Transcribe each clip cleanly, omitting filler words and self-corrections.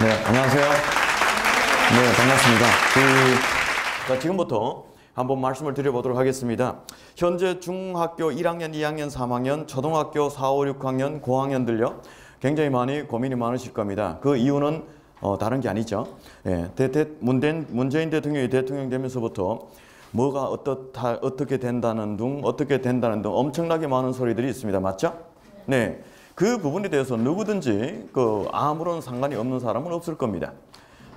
네, 안녕하세요. 네, 반갑습니다. 자, 지금부터 한번 말씀을 드려보도록 하겠습니다. 현재 중학교 1학년, 2학년, 3학년, 초등학교 4, 5, 6학년, 고학년들요. 굉장히 많이 고민이 많으실 겁니다. 그 이유는 다른 게 아니죠. 예, 문재인 대통령이 대통령 되면서부터 뭐가 어떻게 된다는 등 엄청나게 많은 소리들이 있습니다. 맞죠? 네. 그 부분에 대해서 누구든지 아무런 상관이 없는 사람은 없을 겁니다.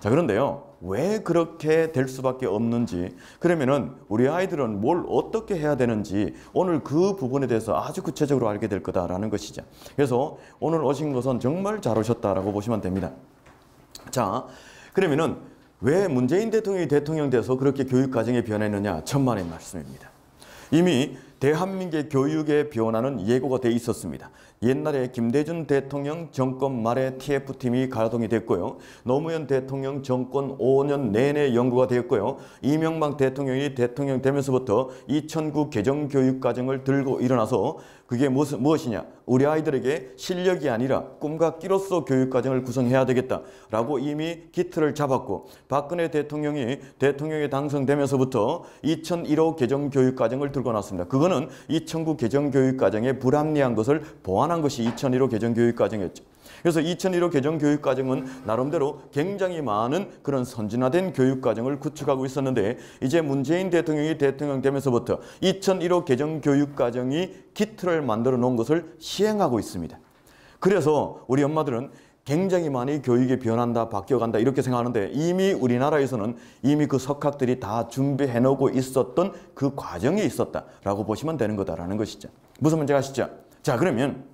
자, 그런데요, 왜 그렇게 될 수밖에 없는지, 그러면은 우리 아이들은 뭘 어떻게 해야 되는지 오늘 그 부분에 대해서 아주 구체적으로 알게 될 거다라는 것이죠. 그래서 오늘 오신 것은 정말 잘 오셨다라고 보시면 됩니다. 자, 그러면은 왜 문재인 대통령이 대통령 돼서 그렇게 교육 과정이 변했느냐? 천만의 말씀입니다. 이미 대한민국의 교육의 변화는 예고가 돼 있었습니다. 옛날에 김대중 대통령 정권 말에 TF팀이 가동이 됐고요. 노무현 대통령 정권 5년 내내 연구가 되었고요. 이명박 대통령이 대통령 되면서부터 2009 개정교육과정을 들고 일어나서 그게 무엇이냐? 우리 아이들에게 실력이 아니라 꿈과 끼로서 교육과정을 구성해야 되겠다라고 이미 기틀을 잡았고, 박근혜 대통령이 대통령에 당선되면서부터 2015 개정교육과정을 들고 나왔습니다. 그거는 2009 개정교육과정의 불합리한 것을 보완한 것이 2015 개정교육과정이었죠. 그래서 2015 개정교육과정은 나름대로 굉장히 많은 그런 선진화된 교육과정을 구축하고 있었는데, 이제 문재인 대통령이 대통령 되면서부터 2015 개정교육과정이 기틀을 만들어 놓은 것을 시행하고 있습니다. 그래서 우리 엄마들은 굉장히 많이 교육이 변한다, 바뀌어간다 이렇게 생각하는데, 이미 우리나라에서는 이미 그 석학들이 다 준비해 놓고 있었던 그 과정에 있었다라고 보시면 되는 거다라는 것이죠. 무슨 문제가 아시죠? 자, 그러면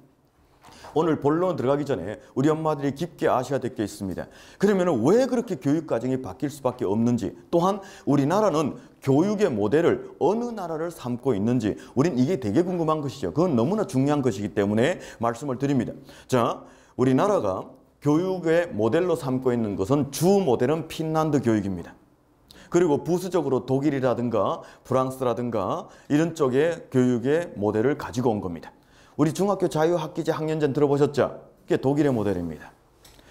오늘 본론 들어가기 전에 우리 엄마들이 깊게 아셔야 될 게 있습니다. 그러면 왜 그렇게 교육 과정이 바뀔 수밖에 없는지, 또한 우리나라는 교육의 모델을 어느 나라를 삼고 있는지, 우린 이게 되게 궁금한 것이죠. 그건 너무나 중요한 것이기 때문에 말씀을 드립니다. 자, 우리나라가 교육의 모델로 삼고 있는 것은 주 모델은 핀란드 교육입니다. 그리고 부수적으로 독일이라든가 프랑스라든가 이런 쪽의 교육의 모델을 가지고 온 겁니다. 우리 중학교 자유학기제 학년제 들어보셨죠? 그게 독일의 모델입니다.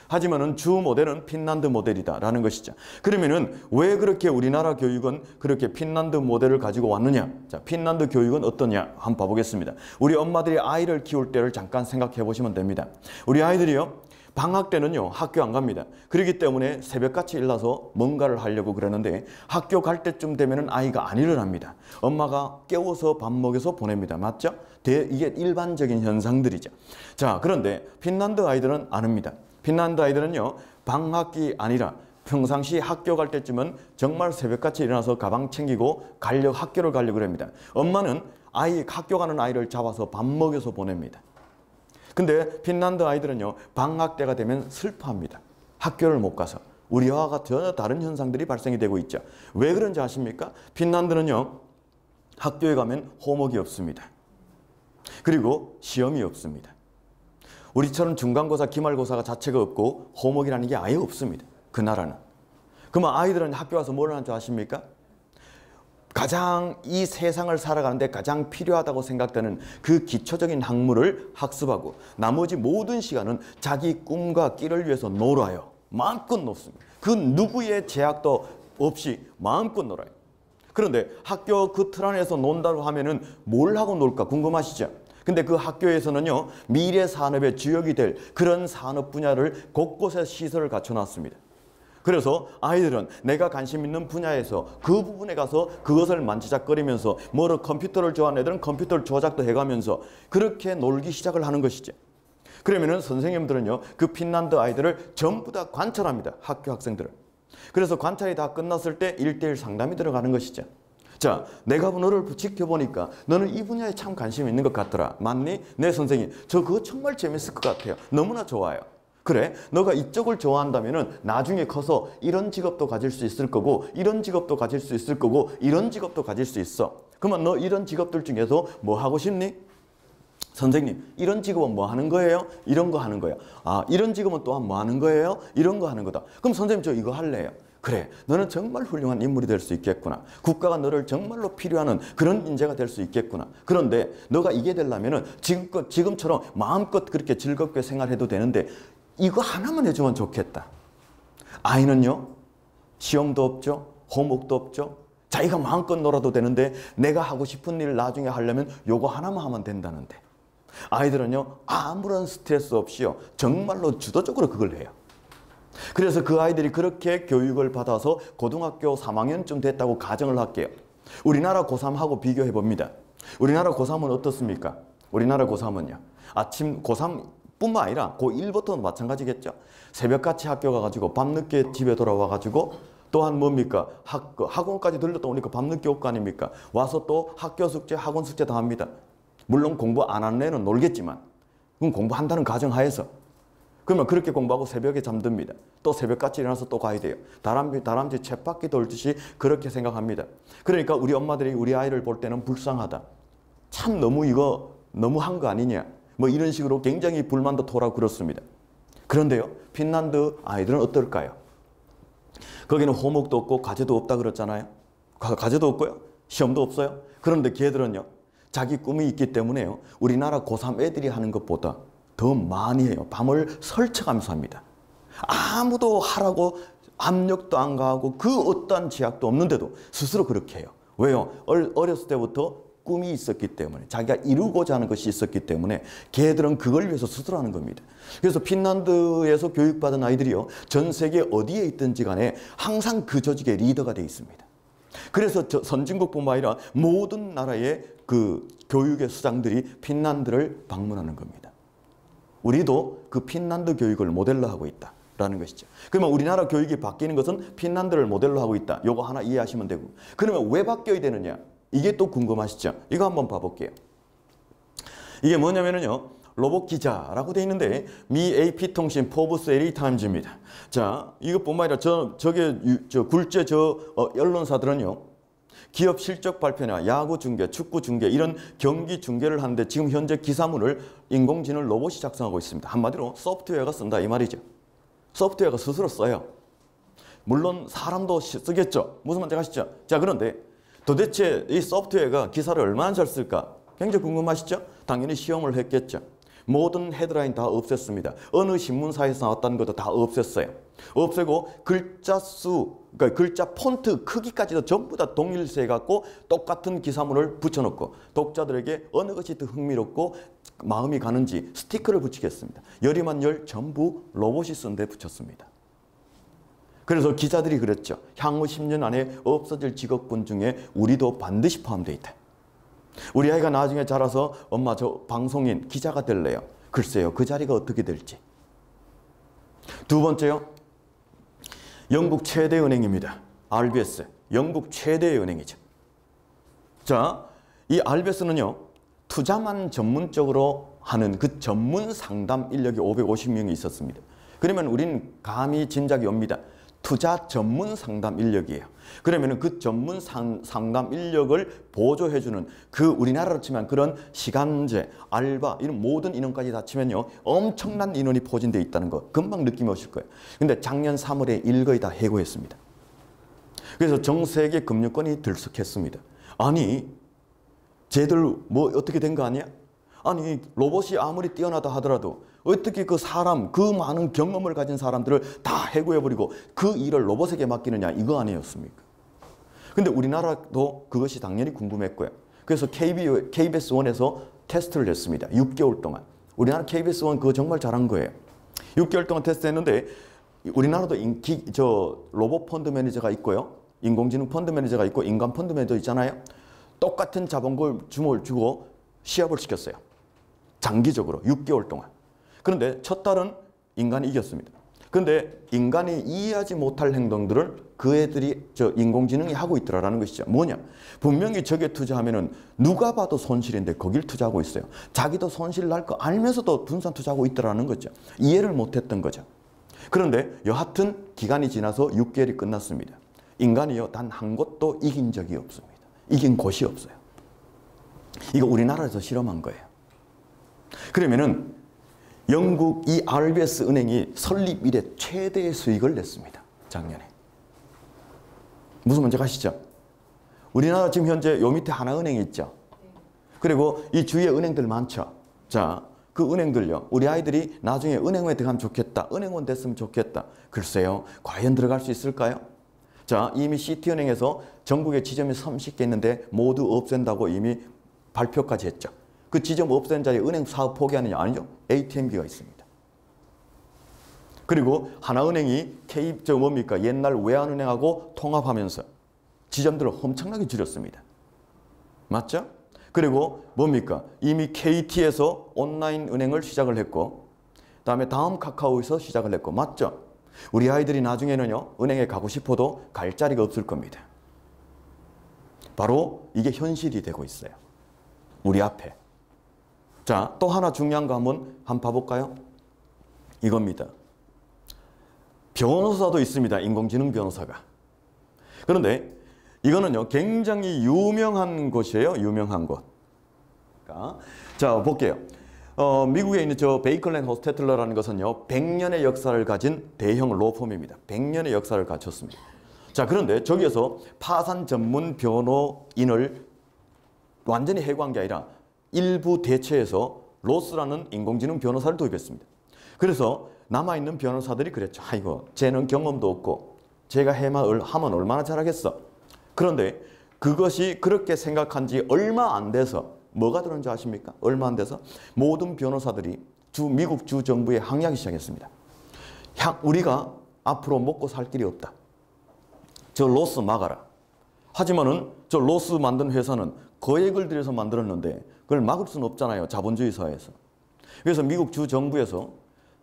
하지만은 주 모델은 핀란드 모델이다라는 것이죠. 그러면은 왜 그렇게 우리나라 교육은 그렇게 핀란드 모델을 가지고 왔느냐? 자, 핀란드 교육은 어떠냐? 한번 봐보겠습니다. 우리 엄마들이 아이를 키울 때를 잠깐 생각해 보시면 됩니다. 우리 아이들이요, 방학 때는요 학교 안 갑니다. 그렇기 때문에 새벽같이 일어나서 뭔가를 하려고 그러는데, 학교 갈 때쯤 되면은 아이가 안 일어납니다. 엄마가 깨워서 밥 먹여서 보냅니다. 맞죠? 이게 일반적인 현상들이죠. 자, 그런데 핀란드 아이들은 안 합니다. 핀란드 아이들은요, 방학이 아니라 평상시 학교 갈 때쯤은 정말 새벽같이 일어나서 가방 챙기고 학교를 가려고 합니다. 엄마는 학교 가는 아이를 잡아서 밥 먹여서 보냅니다. 근데 핀란드 아이들은요, 방학 때가 되면 슬퍼합니다. 학교를 못 가서. 우리와 전혀 다른 현상들이 발생이 되고 있죠. 왜 그런지 아십니까? 핀란드는요, 학교에 가면 호목이 없습니다. 그리고 시험이 없습니다. 우리처럼 중간고사, 기말고사가 자체가 없고 호목이라는 게 아예 없습니다. 그 나라는. 그러면 아이들은 학교 와서 뭘 하는 줄 아십니까? 가장 이 세상을 살아가는데 가장 필요하다고 생각되는 그 기초적인 학문을 학습하고, 나머지 모든 시간은 자기 꿈과 끼를 위해서 놀아요. 마음껏 놀습니다. 그 누구의 제약도 없이 마음껏 놀아요. 그런데 학교 그 틀 안에서 논다고 하면은 뭘 하고 놀까 궁금하시죠? 근데 그 학교에서는요, 미래 산업의 주역이 될 그런 산업 분야를 곳곳에 시설을 갖춰놨습니다. 그래서 아이들은 내가 관심 있는 분야에서 그 부분에 가서 그것을 만지작거리면서, 컴퓨터를 좋아하는 애들은 컴퓨터를 조작도 해가면서 그렇게 놀기 시작을 하는 것이죠. 그러면은 선생님들은요, 그 핀란드 아이들을 전부 다 관찰합니다. 학교 학생들을. 그래서 관찰이 다 끝났을 때 1:1 상담이 들어가는 것이죠. 자, 내가 너를 지켜보니까 너는 이 분야에 참 관심이 있는 것 같더라. 맞니? 네, 선생님. 저 그거 정말 재밌을 것 같아요. 너무나 좋아요. 그래, 너가 이쪽을 좋아한다면은 나중에 커서 이런 직업도 가질 수 있을 거고, 이런 직업도 가질 수 있을 거고, 이런 직업도 가질 수 있어. 그러면 너 이런 직업들 중에서 뭐 하고 싶니? 선생님, 이런 직업은 뭐 하는 거예요? 이런 거 하는 거예요. 아, 이런 직업은 또한 뭐 하는 거예요? 이런 거 하는 거다. 그럼 선생님, 저 이거 할래요. 그래, 너는 정말 훌륭한 인물이 될 수 있겠구나. 국가가 너를 정말로 필요하는 그런 인재가 될 수 있겠구나. 그런데 너가 이게 되려면은 지금처럼 마음껏 그렇게 즐겁게 생활해도 되는데 이거 하나만 해주면 좋겠다. 아이는요, 시험도 없죠, 호목도 없죠. 자기가 마음껏 놀아도 되는데 내가 하고 싶은 일을 나중에 하려면 요거 하나만 하면 된다는데, 아이들은요, 아무런 스트레스 없이요, 정말로 주도적으로 그걸 해요. 그래서 그 아이들이 그렇게 교육을 받아서 고등학교 3학년쯤 됐다고 가정을 할게요. 우리나라 고3하고 비교해 봅니다. 우리나라 고3은 어떻습니까? 우리나라 고3은요, 아침 고3뿐만 아니라 고1부터는 마찬가지겠죠. 새벽같이 학교 가가지고 밤늦게 집에 돌아와가지고 또한 뭡니까? 학원까지 들렀다 오니까 밤늦게 올 거 아닙니까? 와서 또 학교 숙제, 학원 숙제 다 합니다. 물론 공부 안 하는 애는 놀겠지만 그건 공부한다는 가정하에서. 그러면 그렇게 공부하고 새벽에 잠듭니다. 또 새벽같이 일어나서 또 가야 돼요. 다람쥐 쳇바퀴 돌듯이 그렇게 생각합니다. 그러니까 우리 엄마들이 우리 아이를 볼 때는 불쌍하다. 참 너무한 거 아니냐. 뭐 이런 식으로 굉장히 불만도 토라고 그렇습니다. 그런데요, 핀란드 아이들은 어떨까요? 거기는 호목도 없고 과제도 없다 그랬잖아요. 과제도 없고요, 시험도 없어요. 그런데 걔들은요, 자기 꿈이 있기 때문에요, 우리나라 고3 애들이 하는 것보다 더 많이 해요. 밤을 설쳐가면서 합니다. 아무도 하라고 압력도 안 가하고 그 어떠한 제약도 없는데도 스스로 그렇게 해요. 왜요? 어렸을 때부터 꿈이 있었기 때문에, 자기가 이루고자 하는 것이 있었기 때문에 걔들은 그걸 위해서 스스로 하는 겁니다. 그래서 핀란드에서 교육받은 아이들이요, 전 세계 어디에 있든지 간에 항상 그 조직의 리더가 되어 있습니다. 그래서 선진국뿐만 아니라 모든 나라의 그 교육의 수장들이 핀란드를 방문하는 겁니다. 우리도 그 핀란드 교육을 모델로 하고 있다라는 것이죠. 그러면 우리나라 교육이 바뀌는 것은 핀란드를 모델로 하고 있다. 요거 하나 이해하시면 되고. 그러면 왜 바뀌어야 되느냐? 이게 또 궁금하시죠? 이거 한번 봐볼게요. 이게 뭐냐면요, 로봇 기자라고 돼 있는데 미 AP통신 포브스 LA 타임즈입니다. 자, 이것뿐만 아니라 굴제 언론사들은요, 기업 실적 발표나 야구 중계, 축구 중계 이런 경기 중계를 하는데 지금 현재 기사문을 인공지능 로봇이 작성하고 있습니다. 한마디로 소프트웨어가 쓴다 이 말이죠. 소프트웨어가 스스로 써요. 물론 사람도 쓰겠죠. 무슨 말인지 아시죠? 자, 그런데 도대체 이 소프트웨어가 기사를 얼마나 잘 쓸까? 굉장히 궁금하시죠? 당연히 시험을 했겠죠. 모든 헤드라인 다 없앴습니다. 어느 신문사에서 나왔다는 것도 다 없앴어요. 없애고 글자 수, 그러니까 글자 폰트 크기까지도 전부 다 동일시해 갖고 똑같은 기사문을 붙여놓고 독자들에게 어느 것이 더 흥미롭고 마음이 가는지 스티커를 붙이겠습니다. 열이만 열 전부 로봇이 쓴 데 붙였습니다. 그래서 기자들이 그랬죠. 향후 10년 안에 없어질 직업군 중에 우리도 반드시 포함되어 있다. 우리 아이가 나중에 자라서 엄마 저 방송인 기자가 될래요. 글쎄요, 그 자리가 어떻게 될지. 두 번째요, 영국 최대 은행입니다. RBS, 영국 최대의 은행이죠. 자, 이 RBS는요, 투자만 전문적으로 하는 그 전문 상담 인력이 550명이 있었습니다. 그러면 우리는 감히 짐작이 옵니다. 투자 전문 상담 인력이에요. 그러면 그 전문 상담 인력을 보조해주는 그 우리나라로 치면 그런 시간제, 알바 이런 모든 인원까지 다 치면요, 엄청난 인원이 포진되어 있다는 거 금방 느낌이 오실 거예요. 근데 작년 3월에 일거의 다 해고했습니다. 그래서 전 세계 금융권이 들썩했습니다. 아니, 쟤들 뭐 어떻게 된 거 아니야? 아니, 로봇이 아무리 뛰어나다 하더라도 어떻게 그 사람, 그 많은 경험을 가진 사람들을 다 해고해버리고 그 일을 로봇에게 맡기느냐, 이거 아니었습니까? 근데 우리나라도 그것이 당연히 궁금했고요. 그래서 KBS1에서 테스트를 했습니다. 6개월 동안. 우리나라 KBS1 그거 정말 잘한 거예요. 6개월 동안 테스트했는데 우리나라도 로봇 펀드 매니저가 있고요, 인공지능 펀드 매니저가 있고 인간 펀드 매니저 있잖아요. 똑같은 자본금을 주고 시합을 시켰어요. 장기적으로 6개월 동안. 그런데 첫 달은 인간이 이겼습니다. 그런데 인간이 이해하지 못할 행동들을 그 애들이 인공지능이 하고 있더라라는 것이죠. 뭐냐? 분명히 저게 투자하면은 누가 봐도 손실인데 거길 투자하고 있어요. 자기도 손실 날 거 알면서도 분산 투자하고 있더라는 거죠. 이해를 못했던 거죠. 그런데 여하튼 기간이 지나서 6개월이 끝났습니다. 인간이요, 단 한 곳도 이긴 적이 없습니다. 이긴 곳이 없어요. 이거 우리나라에서 실험한 거예요. 그러면은 영국 이 RBS 은행이 설립 이래 최대의 수익을 냈습니다. 작년에. 무슨 문제가 아시죠? 우리나라 지금 현재 요 밑에 하나은행이 있죠. 그리고 이 주위에 은행들 많죠. 자, 그 은행들요. 우리 아이들이 나중에 은행원에 들어가면 좋겠다. 은행원 됐으면 좋겠다. 글쎄요. 과연 들어갈 수 있을까요? 자, 이미 시티은행에서 전국에 지점이 30개 있는데 모두 없앤다고 이미 발표까지 했죠. 그 지점 없앤 자리에 은행 사업 포기하느냐? 아니죠. ATM기가 있습니다. 그리고 하나은행이 뭡니까? 옛날 외환은행하고 통합하면서 지점들을 엄청나게 줄였습니다. 맞죠? 그리고 뭡니까? 이미 KT에서 온라인 은행을 시작을 했고 다음에 다음 카카오에서 시작을 했고 맞죠? 우리 아이들이 나중에는요. 은행에 가고 싶어도 갈 자리가 없을 겁니다. 바로 이게 현실이 되고 있어요. 우리 앞에. 자, 또 하나 중요한 거 한번 봐볼까요? 이겁니다. 변호사도 있습니다. 인공지능 변호사가. 그런데 이거는요. 굉장히 유명한 곳이에요. 유명한 곳. 자, 볼게요. 미국에 있는 저 베이커랜드 호스테틀러라는 것은요. 100년의 역사를 가진 대형 로펌입니다. 100년의 역사를 갖췄습니다. 자, 그런데 저기에서 파산 전문 변호인을 완전히 해고한 게 아니라 일부 대체해서 로스라는 인공지능 변호사를 도입했습니다. 그래서 남아있는 변호사들이 그랬죠. 아이고, 쟤는 경험도 없고 제가 하면 얼마나 잘하겠어. 그런데 그것이 그렇게 생각한 지 얼마 안 돼서 뭐가 들었는지 아십니까? 얼마 안 돼서 모든 변호사들이 미국 주 정부에 항의하기 시작했습니다. 우리가 앞으로 먹고 살 길이 없다. 저 로스 막아라. 하지만은 저 로스 만든 회사는 거액을 들여서 만들었는데 그걸 막을 수는 없잖아요. 자본주의 사회에서. 그래서 미국 주 정부에서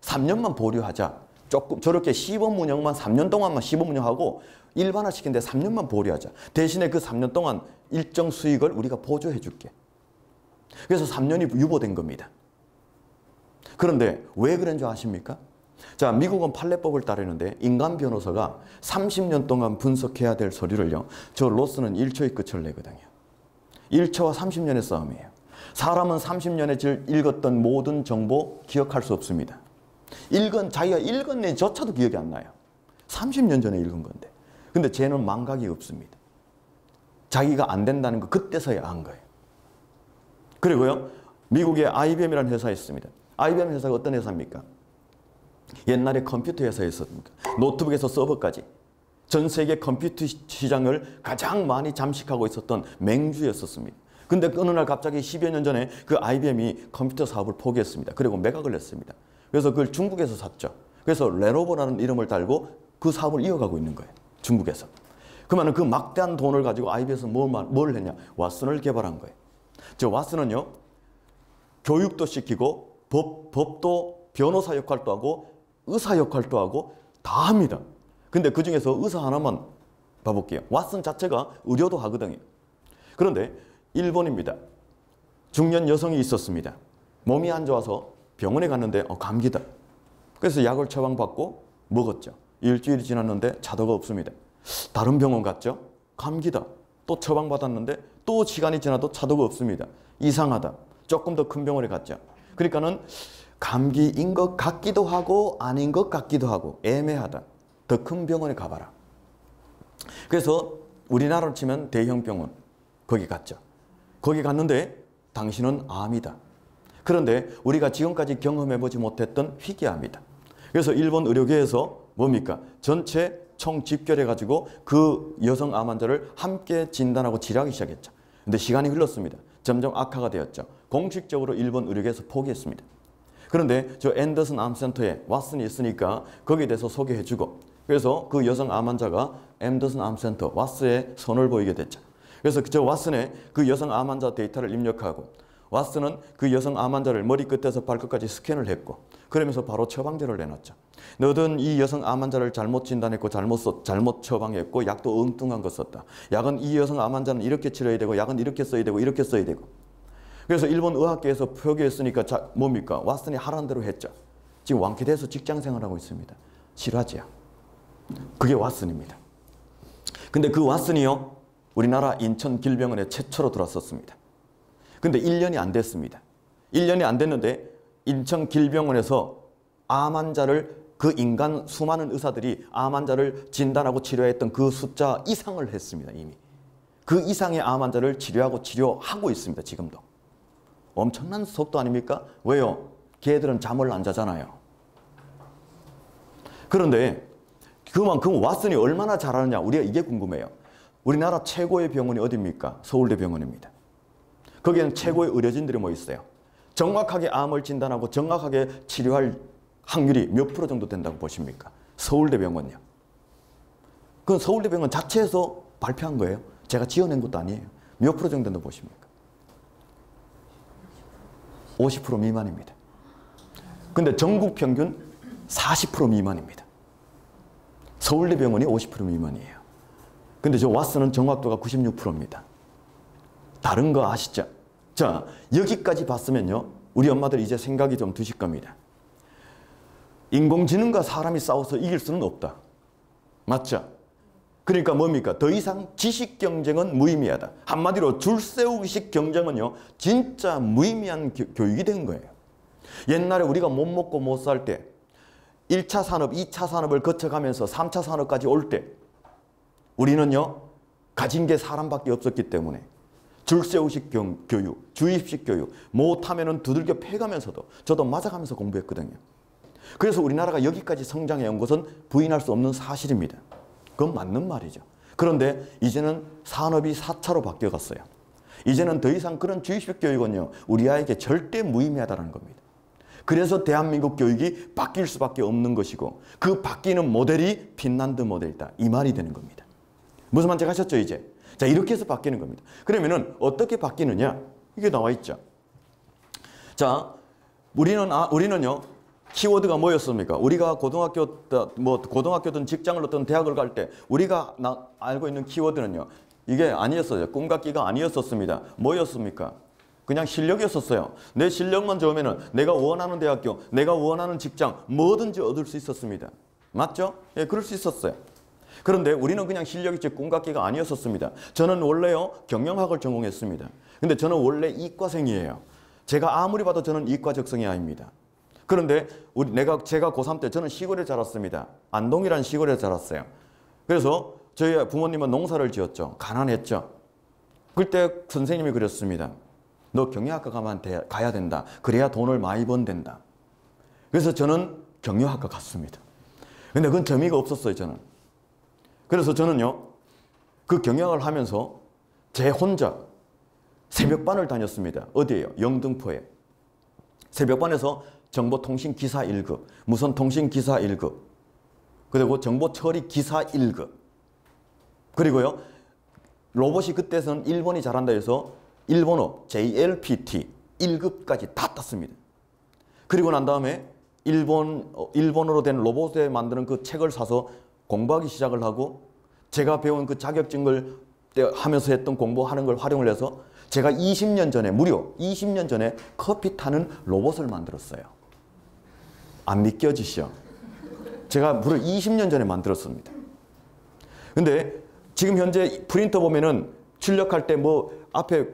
3년만 보류하자. 조금 저렇게 시범 운영만 3년 동안만 시범 운영하고 일반화시키는데 3년만 보류하자. 대신에 그 3년 동안 일정 수익을 우리가 보조해 줄게. 그래서 3년이 유보된 겁니다. 그런데 왜 그런 줄 아십니까? 자, 미국은 판례법을 따르는데 인간 변호사가 30년 동안 분석해야 될 서류를요. 저 로스는 1초에 끝을 내거든요. 1초와 30년의 싸움이에요. 사람은 30년에 읽었던 모든 정보 기억할 수 없습니다. 자기가 읽은 내조차도 기억이 안 나요. 30년 전에 읽은 건데. 근데 쟤는 망각이 없습니다. 자기가 안 된다는 거 그때서야 안 거예요. 그리고요. 미국에 IBM이라는 회사가 있습니다. IBM 회사가 어떤 회사입니까? 옛날에 컴퓨터 회사였습니다. 노트북에서 서버까지. 전 세계 컴퓨터 시장을 가장 많이 잠식하고 있었던 맹주였었습니다. 근데 어느 날 갑자기 10여 년 전에 그 IBM이 컴퓨터 사업을 포기했습니다. 그리고 매각을 했습니다. 그래서 그걸 중국에서 샀죠. 그래서 레노버라는 이름을 달고 그 사업을 이어가고 있는 거예요. 중국에서. 그러면 그 막대한 돈을 가지고 IBM에서 뭘 했냐? 왓슨을 개발한 거예요. 저 왓슨은요. 교육도 시키고 법도 변호사 역할도 하고 의사 역할도 하고 다 합니다. 근데 그중에서 의사 하나만 봐볼게요. 왓슨 자체가 의료도 하거든요. 그런데 일본입니다. 중년 여성이 있었습니다. 몸이 안 좋아서 병원에 갔는데 감기다. 그래서 약을 처방받고 먹었죠. 일주일이 지났는데 차도가 없습니다. 다른 병원 갔죠. 감기다. 또 처방받았는데 또 시간이 지나도 차도가 없습니다. 이상하다. 조금 더 큰 병원에 갔죠. 그러니까는 감기인 것 같기도 하고 아닌 것 같기도 하고 애매하다. 더 큰 병원에 가봐라. 그래서 우리나라로 치면 대형 병원 거기 갔죠. 거기 갔는데 당신은 암이다. 그런데 우리가 지금까지 경험해보지 못했던 희귀암이다. 그래서 일본 의료계에서 뭡니까? 전체 총 집결해가지고 그 여성 암 환자를 함께 진단하고 치료하기 시작했죠. 근데 시간이 흘렀습니다. 점점 악화가 되었죠. 공식적으로 일본 의료계에서 포기했습니다. 그런데 저 앤더슨 암센터에 왓슨이 있으니까 거기에 대해서 소개해주고 그래서 그 여성 암 환자가 앤더슨 암센터 왓슨에 선을 보이게 됐죠. 그래서 저 왓슨에 그 여성 암 환자 데이터를 입력하고 왓슨은 그 여성 암 환자를 머리끝에서 발끝까지 스캔을 했고 그러면서 바로 처방전을 내놨죠. 너든 이 여성 암 환자를 잘못 진단했고 잘못 처방했고 약도 엉뚱한 거 썼다. 약은 이 여성 암 환자는 이렇게 치료해야 되고 약은 이렇게 써야 되고 이렇게 써야 되고 그래서 일본 의학계에서 표기했으니까 뭡니까? 왓슨이 하라는 대로 했죠. 지금 완쾌돼서 직장 생활하고 있습니다. 실화지야. 그게 왓슨입니다. 근데 그 왓슨이요. 우리나라 인천길병원에 최초로 들어왔었습니다. 근데 1년이 안 됐습니다. 1년이 안 됐는데 인천길병원에서 암 환자를 그 인간 수많은 의사들이 암 환자를 진단하고 치료했던 그 숫자 이상을 했습니다. 이미. 그 이상의 암 환자를 치료하고 있습니다. 지금도. 엄청난 속도 아닙니까? 왜요? 걔들은 잠을 안 자잖아요. 그런데 그만큼 왓슨이 얼마나 잘하느냐, 우리가 이게 궁금해요. 우리나라 최고의 병원이 어디입니까? 서울대병원입니다. 거기에는 최고의 의료진들이 모여 있어요. 정확하게 암을 진단하고 정확하게 치료할 확률이 몇 프로 정도 된다고 보십니까? 서울대병원이요. 그건 서울대병원 자체에서 발표한 거예요. 제가 지어낸 것도 아니에요. 몇 프로 정도 된다고 보십니까? 50% 미만입니다. 근데 전국 평균 40% 미만입니다. 서울대병원이 50% 미만이에요. 근데 저 왓슨은 정확도가 96%입니다. 다른 거 아시죠? 자, 여기까지 봤으면요, 우리 엄마들 이제 생각이 좀 드실 겁니다. 인공지능과 사람이 싸워서 이길 수는 없다. 맞죠? 그러니까 뭡니까? 더 이상 지식 경쟁은 무의미하다. 한마디로 줄 세우기식 경쟁은요, 진짜 무의미한 교육이 된 거예요. 옛날에 우리가 못 먹고 못 살 때 1차 산업, 2차 산업을 거쳐가면서 3차 산업까지 올 때 우리는요, 가진 게 사람밖에 없었기 때문에 줄 세우식 교육, 주입식 교육, 못하면은 두들겨 패가면서도 저도 맞아가면서 공부했거든요. 그래서 우리나라가 여기까지 성장해 온 것은 부인할 수 없는 사실입니다. 그건 맞는 말이죠. 그런데 이제는 산업이 4차로 바뀌어갔어요. 이제는 더 이상 그런 주입식 교육은요, 우리 아이에게 절대 무의미하다는 겁니다. 그래서 대한민국 교육이 바뀔 수밖에 없는 것이고, 그 바뀌는 모델이 핀란드 모델이다, 이 말이 되는 겁니다. 무슨 말인지 아셨죠, 이제? 자, 이렇게 해서 바뀌는 겁니다. 그러면은 어떻게 바뀌느냐? 이게 나와 있죠. 자, 우리는요, 키워드가 뭐였습니까? 우리가 고등학교든 직장을 어떤 대학을 갈 때 우리가 알고 있는 키워드는요, 이게 아니었어요. 꿈같기가 아니었었습니다. 뭐였습니까? 그냥 실력이었었어요. 내 실력만 좋으면은 내가 원하는 대학교, 내가 원하는 직장 뭐든지 얻을 수 있었습니다. 맞죠? 예, 그럴 수 있었어요. 그런데 우리는 그냥 실력이지 꿈같기가 아니었었습니다. 저는 원래요, 경영학을 전공했습니다. 근데 저는 원래 이과생이에요. 제가 아무리 봐도 저는 이과 적성이 아닙니다. 그런데 제가 고3 때 저는 시골에 자랐습니다. 안동이라는 시골에 자랐어요. 그래서 저희 부모님은 농사를 지었죠. 가난했죠. 그때 선생님이 그랬습니다. 너 경영학과 가야 된다. 그래야 돈을 많이 번댄다. 그래서 저는 경영학과 갔습니다. 근데 그건 재미가 없었어요, 저는. 그래서 저는요, 그 경영학을 하면서 제 혼자 새벽반을 다녔습니다. 어디예요? 영등포에. 새벽반에서 정보통신기사 1급, 무선통신기사 1급, 그리고 정보처리기사 1급, 그리고요, 로봇이 그때서는 일본이 잘한다 해서 일본어 JLPT 1급까지 다 땄습니다. 그리고 난 다음에 일본어로 된 로봇에 만드는 그 책을 사서 공부하기 시작을 하고, 제가 배운 그 자격증을 하면서 했던 공부하는 걸 활용을 해서 제가 20년 전에, 무려 20년 전에 커피 타는 로봇을 만들었어요. 안 믿겨지시죠? 제가 무려 20년 전에 만들었습니다. 근데 지금 현재 프린터 보면은 출력할 때 뭐 앞에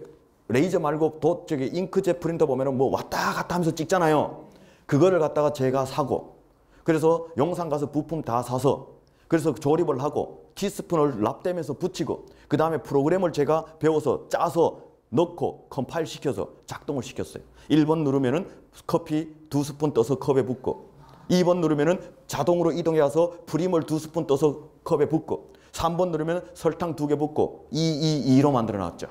레이저 말고 저기 잉크젯 프린터 보면은 뭐 왔다 갔다 하면서 찍잖아요. 그거를 갖다가 제가 사고, 그래서 용산 가서 부품 다 사서, 그래서 조립을 하고 티스푼을 랍댐에서 붙이고, 그 다음에 프로그램을 제가 배워서 짜서 넣고 컴파일 시켜서 작동을 시켰어요. 1번 누르면은 커피 2스푼 떠서 컵에 붓고, 2번 누르면은 자동으로 이동해 와서 프림을 2스푼 떠서 컵에 붓고, 3번 누르면 설탕 2개 붓고 222로 만들어 놨죠.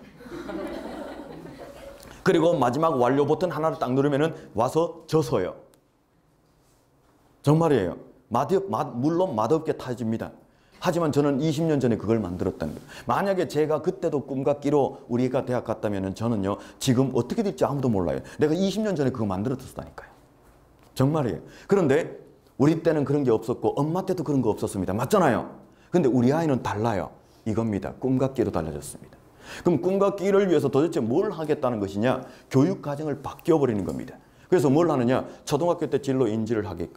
그리고 마지막 완료 버튼 하나를 딱 누르면은 와서 져서요. 정말이에요. 물론 맛없게 타집니다. 하지만 저는 20년 전에 그걸 만들었다는 거예요. 만약에 제가 그때도 꿈과 끼로 우리가 대학 갔다면 저는요, 지금 어떻게 될지 아무도 몰라요. 내가 20년 전에 그거 만들었다니까요. 정말이에요. 그런데 우리 때는 그런 게 없었고 엄마 때도 그런 거 없었습니다. 맞잖아요. 근데 우리 아이는 달라요. 이겁니다. 꿈과 끼로 달라졌습니다. 그럼 꿈과 끼를 위해서 도대체 뭘 하겠다는 것이냐? 교육 과정을 바뀌어버리는 겁니다. 그래서 뭘 하느냐? 초등학교 때 진로 인지를 하게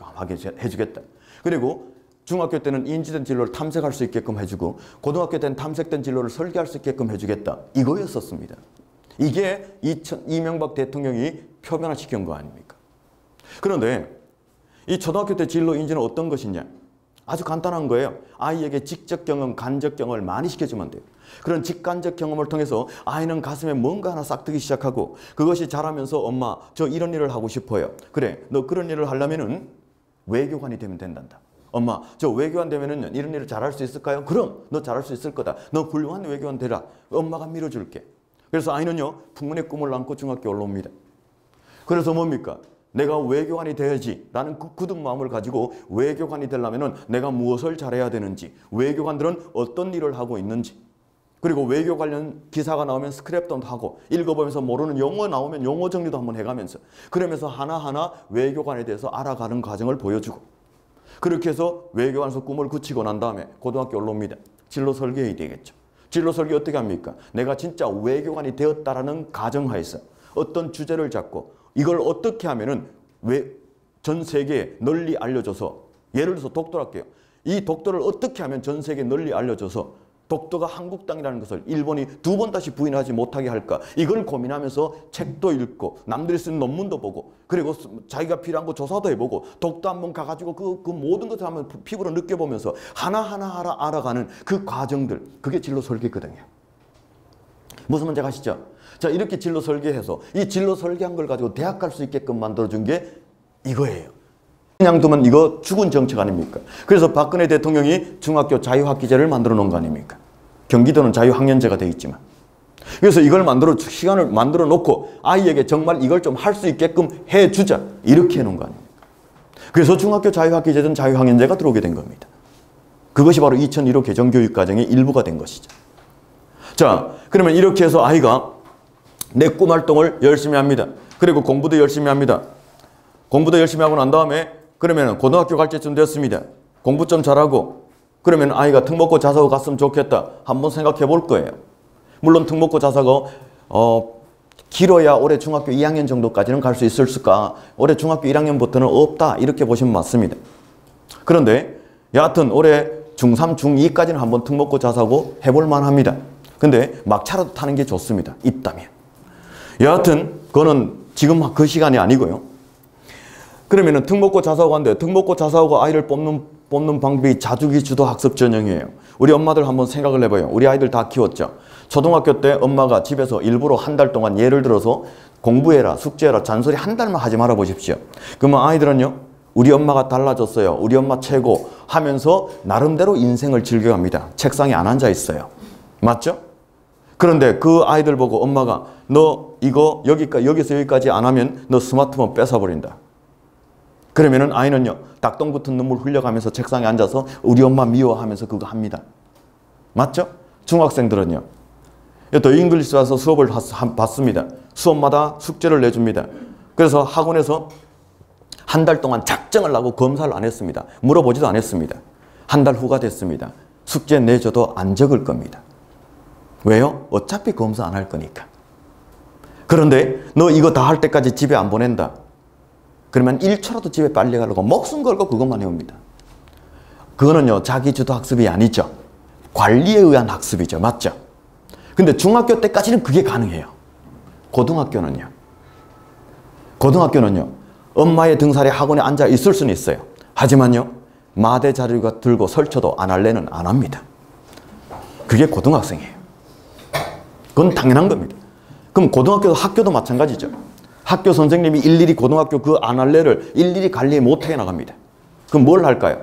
해주겠다. 그리고 중학교 때는 인지된 진로를 탐색할 수 있게끔 해주고, 고등학교 때는 탐색된 진로를 설계할 수 있게끔 해주겠다. 이거였었습니다. 이게 이명박 대통령이 표면화시킨 거 아닙니까? 그런데 이 초등학교 때 진로 인지는 어떤 것이냐? 아주 간단한 거예요. 아이에게 직접 경험, 간접 경험을 많이 시켜주면 돼요. 그런 직간접 경험을 통해서 아이는 가슴에 뭔가 하나 싹 트기 시작하고 그것이 자라면서 엄마 저 이런 일을 하고 싶어요. 그래 너 그런 일을 하려면은 외교관이 되면 된단다. 엄마 저 외교관 되면은 이런 일을 잘할 수 있을까요? 그럼 너 잘할 수 있을 거다. 너 훌륭한 외교관 되라. 엄마가 밀어줄게. 그래서 아이는요 풍문의 꿈을 안고 중학교 올라옵니다. 그래서 뭡니까? 내가 외교관이 돼야지 라는 그 굳은 마음을 가지고 외교관이 되려면 내가 무엇을 잘해야 되는지, 외교관들은 어떤 일을 하고 있는지, 그리고 외교 관련 기사가 나오면 스크랩도 하고 읽어보면서 모르는 용어 나오면 용어 정리도 한번 해가면서 그러면서 하나하나 외교관에 대해서 알아가는 과정을 보여주고 그렇게 해서 외교관에서 꿈을 굳히고 난 다음에 고등학교 올라옵니다. 진로 설계해야 되겠죠. 진로 설계 어떻게 합니까? 내가 진짜 외교관이 되었다라는 가정하에서 어떤 주제를 잡고 이걸 어떻게 하면은 전 세계에 널리 알려져서 예를 들어서 독도랄게요. 이 독도를 어떻게 하면 전 세계에 널리 알려져서 독도가 한국 땅이라는 것을 일본이 두 번 다시 부인하지 못하게 할까? 이걸 고민하면서 책도 읽고 남들이 쓴 논문도 보고 그리고 자기가 필요한 거 조사도 해보고 독도 한번 가가지고 그 모든 것을 한번 피부로 느껴보면서 하나하나 알아가는 그 과정들 그게 진로 설계거든요. 무슨 문제 가시죠? 자 이렇게 진로 설계해서 이 진로 설계한 걸 가지고 대학 갈 수 있게끔 만들어준 게 이거예요. 그냥 두면 이거 죽은 정책 아닙니까? 그래서 박근혜 대통령이 중학교 자유학기제를 만들어 놓은 거 아닙니까? 경기도는 자유학년제가 되어 있지만 그래서 이걸 시간을 만들어 놓고 아이에게 정말 이걸 좀 할 수 있게끔 해주자 이렇게 해놓은 거 아닙니까? 그래서 중학교 자유학기제든 자유학년제가 들어오게 된 겁니다. 그것이 바로 2001호 개정교육과정의 일부가 된 것이죠. 자 그러면 이렇게 해서 아이가 내 꿈 활동을 열심히 합니다. 그리고 공부도 열심히 합니다. 공부도 열심히 하고 난 다음에 그러면 고등학교 갈 때쯤 됐습니다. 공부 좀 잘하고 그러면 아이가 특목고 자사고 갔으면 좋겠다. 한번 생각해 볼 거예요. 물론 특목고 자사고 길어야 올해 중학교 2학년 정도까지는 갈 수 있을까? 올해 중학교 1학년부터는 없다. 이렇게 보시면 맞습니다. 그런데 여하튼 올해 중3, 중2까지는 한번 특목고 자사고 해볼 만합니다. 근데 막차라도 타는 게 좋습니다. 있다면. 여하튼 그거는 지금 그 시간이 아니고요. 그러면은 특목고 자사고 한데 특목고 자사고 아이를 뽑는 방법이 자주기 주도 학습 전형이에요. 우리 엄마들 한번 생각을 해봐요. 우리 아이들 다 키웠죠. 초등학교 때 엄마가 집에서 일부러 한 달 동안 예를 들어서 공부해라, 숙제해라, 잔소리 한 달만 하지 말아 보십시오. 그러면 아이들은요. 우리 엄마가 달라졌어요. 우리 엄마 최고 하면서 나름대로 인생을 즐겨갑니다. 책상에 안 앉아 있어요. 맞죠? 그런데 그 아이들 보고 엄마가 너 이거 여기서 여기까지 안 하면 너 스마트폰 뺏어버린다. 그러면은 아이는요. 닭똥 붙은 눈물 흘려가면서 책상에 앉아서 우리 엄마 미워하면서 그거 합니다. 맞죠? 중학생들은요. 더 잉글리시 와서 수업을 받습니다. 수업마다 숙제를 내줍니다. 그래서 학원에서 한 달 동안 작정을 하고 검사를 안 했습니다. 물어보지도 않았습니다. 한 달 후가 됐습니다. 숙제 내줘도 안 적을 겁니다. 왜요? 어차피 검사 안 할 거니까. 그런데 너 이거 다 할 때까지 집에 안 보낸다. 그러면 1초라도 집에 빨리 가려고 목숨 걸고 그것만 해옵니다. 그거는요. 자기주도 학습이 아니죠. 관리에 의한 학습이죠. 맞죠? 근데 중학교 때까지는 그게 가능해요. 고등학교는요. 엄마의 등살에 학원에 앉아 있을 수는 있어요. 하지만요. 마대 자료가 들고 설쳐도 안 할래는 안 합니다. 그게 고등학생이에요. 그건 당연한 겁니다. 그럼 학교도 마찬가지죠. 학교 선생님이 일일이 고등학교 그 안 할래를 일일이 관리 못하게 나갑니다. 그럼 뭘 할까요?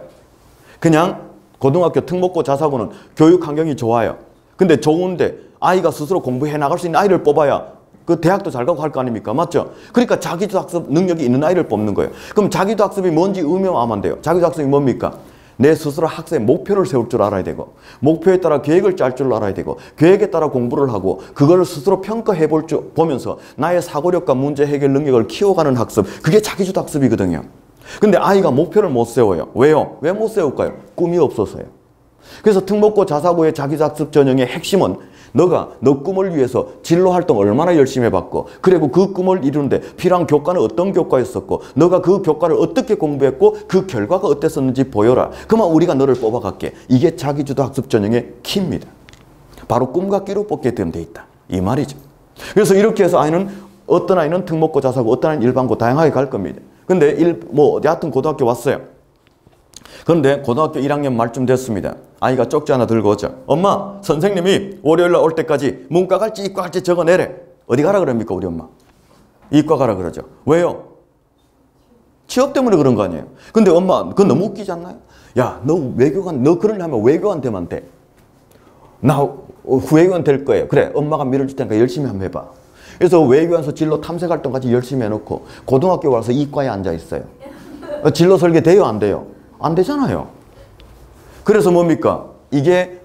그냥 고등학교 특목고 자사고는 교육 환경이 좋아요. 근데 좋은데 아이가 스스로 공부해 나갈 수 있는 아이를 뽑아야 그 대학도 잘 가고 할 거 아닙니까? 맞죠? 그러니까 자기도 학습 능력이 있는 아이를 뽑는 거예요. 그럼 자기도 학습이 뭔지 의명하면 돼요. 자기도 학습이 뭡니까? 내 스스로 학습의 목표를 세울 줄 알아야 되고 목표에 따라 계획을 짤 줄 알아야 되고 계획에 따라 공부를 하고 그걸 스스로 평가해 보면서 나의 사고력과 문제 해결 능력을 키워가는 학습 그게 자기주도 학습이거든요. 근데 아이가 목표를 못 세워요. 왜요? 왜 못 세울까요? 꿈이 없어서요. 그래서 특목고 자사고의 자기주도 학습 전형의 핵심은 너가 너 꿈을 위해서 진로 활동 얼마나 열심히 해봤고 그리고 그 꿈을 이루는데 필요한 교과는 어떤 교과였었고 너가 그 교과를 어떻게 공부했고 그 결과가 어땠었는지 보여라. 그러면 우리가 너를 뽑아갈게. 이게 자기주도 학습 전형의 키입니다. 바로 꿈과 끼로 뽑게 되면 돼 있다. 이 말이죠. 그래서 이렇게 해서 어떤 아이는 특목고 자사고 어떤 아이는 일반고 다양하게 갈 겁니다. 근데 여하튼 고등학교 왔어요. 그런데 고등학교 1학년 말쯤 됐습니다. 아이가 쪽지 하나 들고 오죠. 엄마, 선생님이 월요일 날 올 때까지 문과 갈지 이과 갈지 적어내래. 어디 가라 그럽니까 우리 엄마? 이과 가라 그러죠. 왜요? 취업 때문에 그런 거 아니에요. 근데 엄마, 그거 너무 웃기지 않나요? 야, 너 외교관, 너 그러려면 외교관 되면 돼. 나 외교관 될 거예요. 그래, 엄마가 밀어줄 테니까 열심히 한번 해봐. 그래서 외교관서 진로 탐색 활동까지 열심히 해놓고 고등학교 와서 이과에 앉아 있어요. 진로 설계 돼요, 안 돼요? 안 되잖아요. 그래서 뭡니까? 이게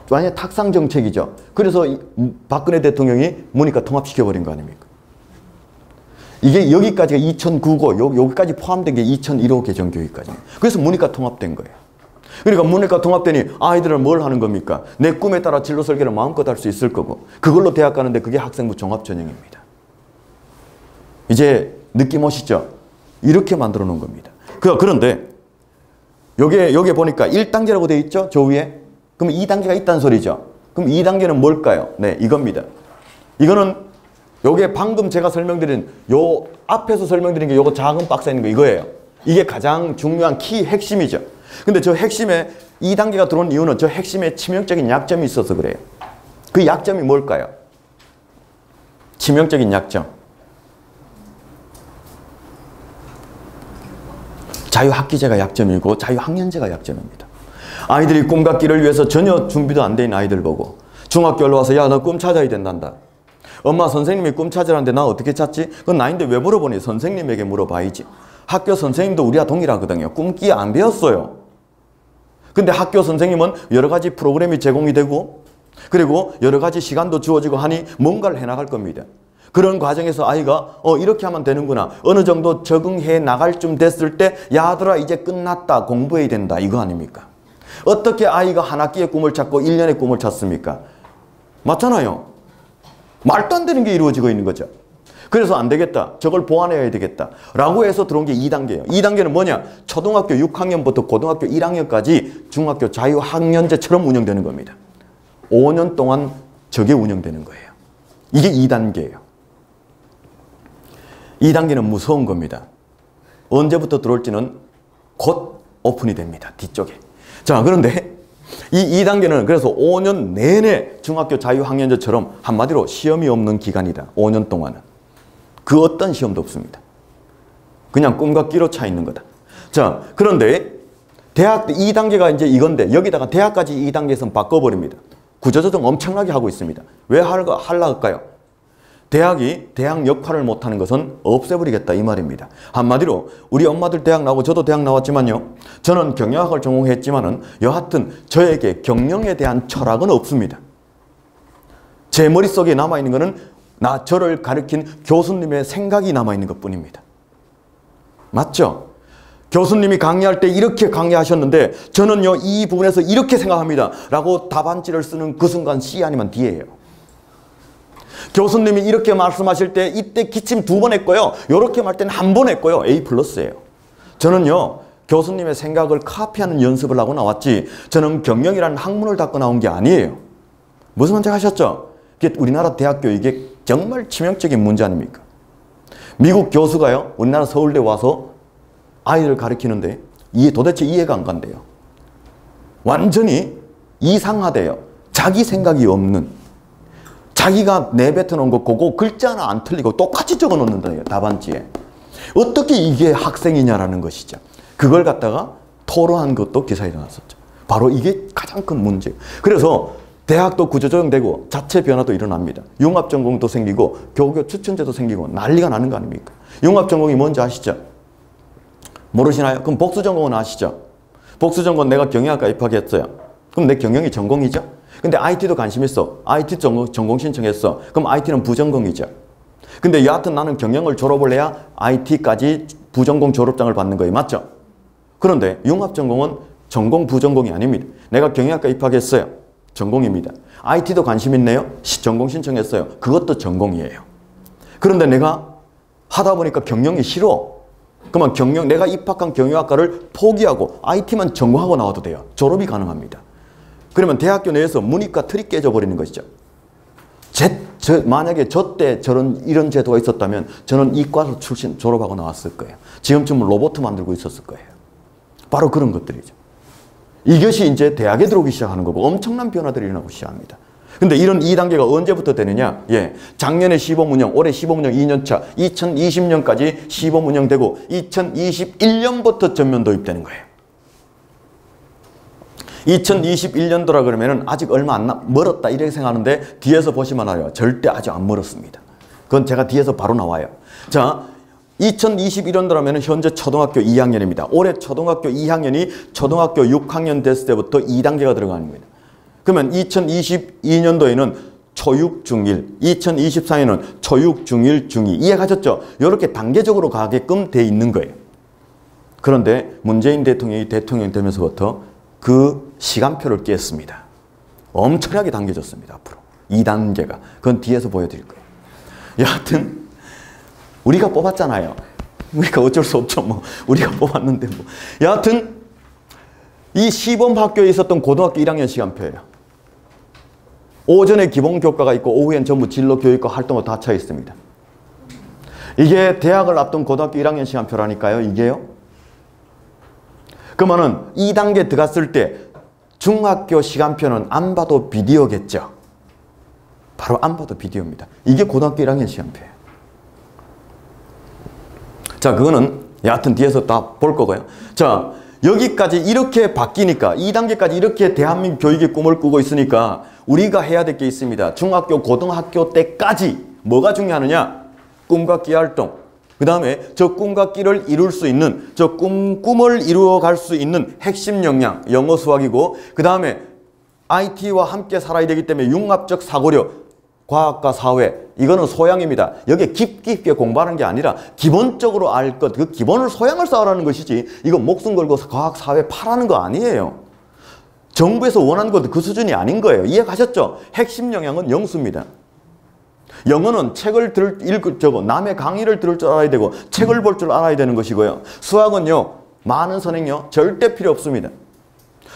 완전 탁상 정책이죠. 그래서 박근혜 대통령이 문이과 통합시켜버린 거 아닙니까? 이게 여기까지가 2009고 여기까지 포함된 게 2001호 개정교육까지입니다. 그래서 문이과 통합된 거예요. 그러니까 문이과 통합되니 아이들은 뭘 하는 겁니까? 내 꿈에 따라 진로 설계를 마음껏 할 수 있을 거고 그걸로 대학 가는데 그게 학생부 종합전형입니다. 이제 느낌 오시죠? 이렇게 만들어 놓은 겁니다. 그런데 여기에 보니까 1단계라고 되어 있죠? 저 위에. 그럼 2단계가 있다는 소리죠. 그럼 2단계는 뭘까요? 네, 이겁니다. 이거는 요게 방금 제가 설명드린 요 앞에서 설명드린 게 요거 작은 박스에 있는 거 이거예요. 이게 가장 중요한 키 핵심이죠. 근데 저 핵심에 2단계가 들어온 이유는 저 핵심에 치명적인 약점이 있어서 그래요. 그 약점이 뭘까요? 치명적인 약점. 자유학기제가 약점이고 자유학년제가 약점입니다. 아이들이 꿈 갖기를 위해서 전혀 준비도 안 된 아이들 보고 중학교 올라와서 야, 너 꿈 찾아야 된단다. 엄마, 선생님이 꿈 찾으라는데 나 어떻게 찾지? 그건 나인데 왜 물어보니? 선생님에게 물어봐야지. 학교 선생님도 우리와 동일하거든요. 꿈기 안 배웠어요. 근데 학교 선생님은 여러 가지 프로그램이 제공이 되고 그리고 여러 가지 시간도 주어지고 하니 뭔가를 해나갈 겁니다. 그런 과정에서 아이가 이렇게 하면 되는구나. 어느 정도 적응해 나갈 쯤 됐을 때 야들아 이제 끝났다. 공부해야 된다. 이거 아닙니까? 어떻게 아이가 한 학기의 꿈을 찾고 1년의 꿈을 찾습니까? 맞잖아요. 말도 안 되는 게 이루어지고 있는 거죠. 그래서 안 되겠다. 저걸 보완해야 되겠다. 라고 해서 들어온 게 2단계예요. 2단계는 뭐냐? 초등학교 6학년부터 고등학교 1학년까지 중학교 자유학년제처럼 운영되는 겁니다. 5년 동안 저게 운영되는 거예요. 이게 2단계예요. 2단계는 무서운 겁니다. 언제부터 들어올지는 곧 오픈이 됩니다. 뒤쪽에. 자, 그런데 이 2단계는 그래서 5년 내내 중학교 자유학년제처럼 한마디로 시험이 없는 기간이다. 5년 동안은. 그 어떤 시험도 없습니다. 그냥 꿈과 끼로 차 있는 거다. 자, 그런데 대학 2단계가 이제 이건데 여기다가 대학까지 2단계에서 바꿔버립니다. 구조조정 엄청나게 하고 있습니다. 왜 하려고 할까요? 대학이 대학 역할을 못하는 것은 없애버리겠다 이 말입니다. 한마디로 우리 엄마들 대학 나오고 저도 대학 나왔지만요. 저는 경영학을 전공했지만은 여하튼 저에게 경영에 대한 철학은 없습니다. 제 머릿속에 남아있는 것은 저를 가르친 교수님의 생각이 남아있는 것뿐입니다. 맞죠? 교수님이 강의할 때 이렇게 강의하셨는데 저는요 이 부분에서 이렇게 생각합니다 라고 답안지를 쓰는 그 순간 C 아니면 D예요. 교수님이 이렇게 말씀하실 때 이때 기침 2번 했고요. 이렇게 말 때는 1번 했고요. A 플러스예요. 저는요 교수님의 생각을 카피하는 연습을 하고 나왔지 저는 경영이라는 학문을 닦고 나온 게 아니에요. 무슨 말인지 아셨죠? 우리나라 대학 교육이 정말 치명적인 문제 아닙니까? 미국 교수가요 우리나라 서울대 와서 아이들을 가르치는데 이게 도대체 이해가 안 간대요. 완전히 이상하대요. 자기 생각이 없는, 자기가 내뱉어 놓은 거 그거 글자 하나 안 틀리고 똑같이 적어 놓는다요 답안지에. 어떻게 이게 학생이냐라는 것이죠. 그걸 갖다가 토론한 것도 기사에 나왔었죠. 바로 이게 가장 큰 문제예요. 그래서 대학도 구조조정되고 자체 변화도 일어납니다. 융합전공도 생기고 교교 추천제도 생기고 난리가 나는 거 아닙니까? 융합전공이 뭔지 아시죠? 모르시나요? 그럼 복수전공은 아시죠? 복수전공 내가 경영학과 입학했어요. 그럼 내 경영이 전공이죠? 근데 IT도 관심 있어. IT 전공 신청했어. 그럼 IT는 부전공이죠. 근데 여하튼 나는 경영을 졸업을 해야 IT까지 부전공 졸업장을 받는 거예요. 맞죠? 그런데 융합전공은 전공 부전공이 아닙니다. 내가 경영학과 입학했어요. 전공입니다. IT도 관심 있네요. 전공 신청했어요. 그것도 전공이에요. 그런데 내가 하다 보니까 경영이 싫어. 그러면 내가 입학한 경영학과를 포기하고 IT만 전공하고 나와도 돼요. 졸업이 가능합니다. 그러면 대학교 내에서 문이과 틀이 깨져버리는 것이죠. 만약에 저 때 이런 제도가 있었다면 저는 이과 출신 졸업하고 나왔을 거예요. 지금쯤은 로봇 만들고 있었을 거예요. 바로 그런 것들이죠. 이것이 이제 대학에 들어오기 시작하는 거고 엄청난 변화들이 일어나고 시작합니다. 근데 이런 2단계가 언제부터 되느냐? 작년에 시범운영, 올해 시범운영 2년차, 2020년까지 시범운영되고 2021년부터 전면 도입되는 거예요. 2021년도라 그러면은 아직 얼마 멀었다 이렇게 생각하는데 뒤에서 보시면 알아요. 절대 아직 안 멀었습니다. 그건 제가 뒤에서 바로 나와요. 자, 2021년도라면 현재 초등학교 2학년입니다. 올해 초등학교 2학년이 초등학교 6학년 됐을 때부터 2단계가 들어가는 겁니다. 그러면 2022년도에는 초6, 중1, 2024년은 초6, 중1, 중2. 이해가셨죠? 이렇게 단계적으로 가게끔 돼 있는 거예요. 그런데 문재인 대통령이 대통령이 되면서부터 그 시간표를 깼습니다. 엄청나게 당겨졌습니다. 앞으로. 2단계가. 그건 뒤에서 보여드릴 거예요. 여하튼 우리가 뽑았잖아요. 우리가 어쩔 수 없죠. 뭐 우리가 뽑았는데 뭐. 여하튼 이 시범학교에 있었던 고등학교 1학년 시간표예요. 오전에 기본교과가 있고 오후엔 전부 진로교육과 활동과 다 차 있습니다. 이게 대학을 앞둔 고등학교 1학년 시간표라니까요. 이게요. 그러면은 2단계 들어갔을 때 중학교 시간표는 안 봐도 비디오겠죠. 바로 안 봐도 비디오입니다. 이게 고등학교 1학년 시간표예요. 자, 그거는 여하튼 뒤에서 다 볼 거고요. 자, 여기까지 이렇게 바뀌니까 2단계까지 이렇게 대한민국 교육의 꿈을 꾸고 있으니까 우리가 해야 될 게 있습니다. 중학교, 고등학교 때까지 뭐가 중요하느냐? 꿈과 끼 활동. 그 다음에 저 꿈과 끼를 이룰 수 있는 저 꿈을 이루어갈 수 있는 핵심 역량, 영어, 수학이고 그 다음에 IT와 함께 살아야 되기 때문에 융합적 사고력, 과학과 사회, 이거는 소양입니다. 여기에 깊이 있게 공부하는 게 아니라 기본적으로 알 것, 그 기본을 소양을 쌓으라는 것이지 이거 목숨 걸고 과학, 사회 파라는 거 아니에요. 정부에서 원하는 것도 그 수준이 아닌 거예요. 이해가셨죠? 핵심 역량은 영수입니다. 영어는 책을 남의 강의를 들을 줄 알아야 되고 책을 볼 줄 알아야 되는 것이고요. 수학은요, 많은 선행요, 절대 필요 없습니다.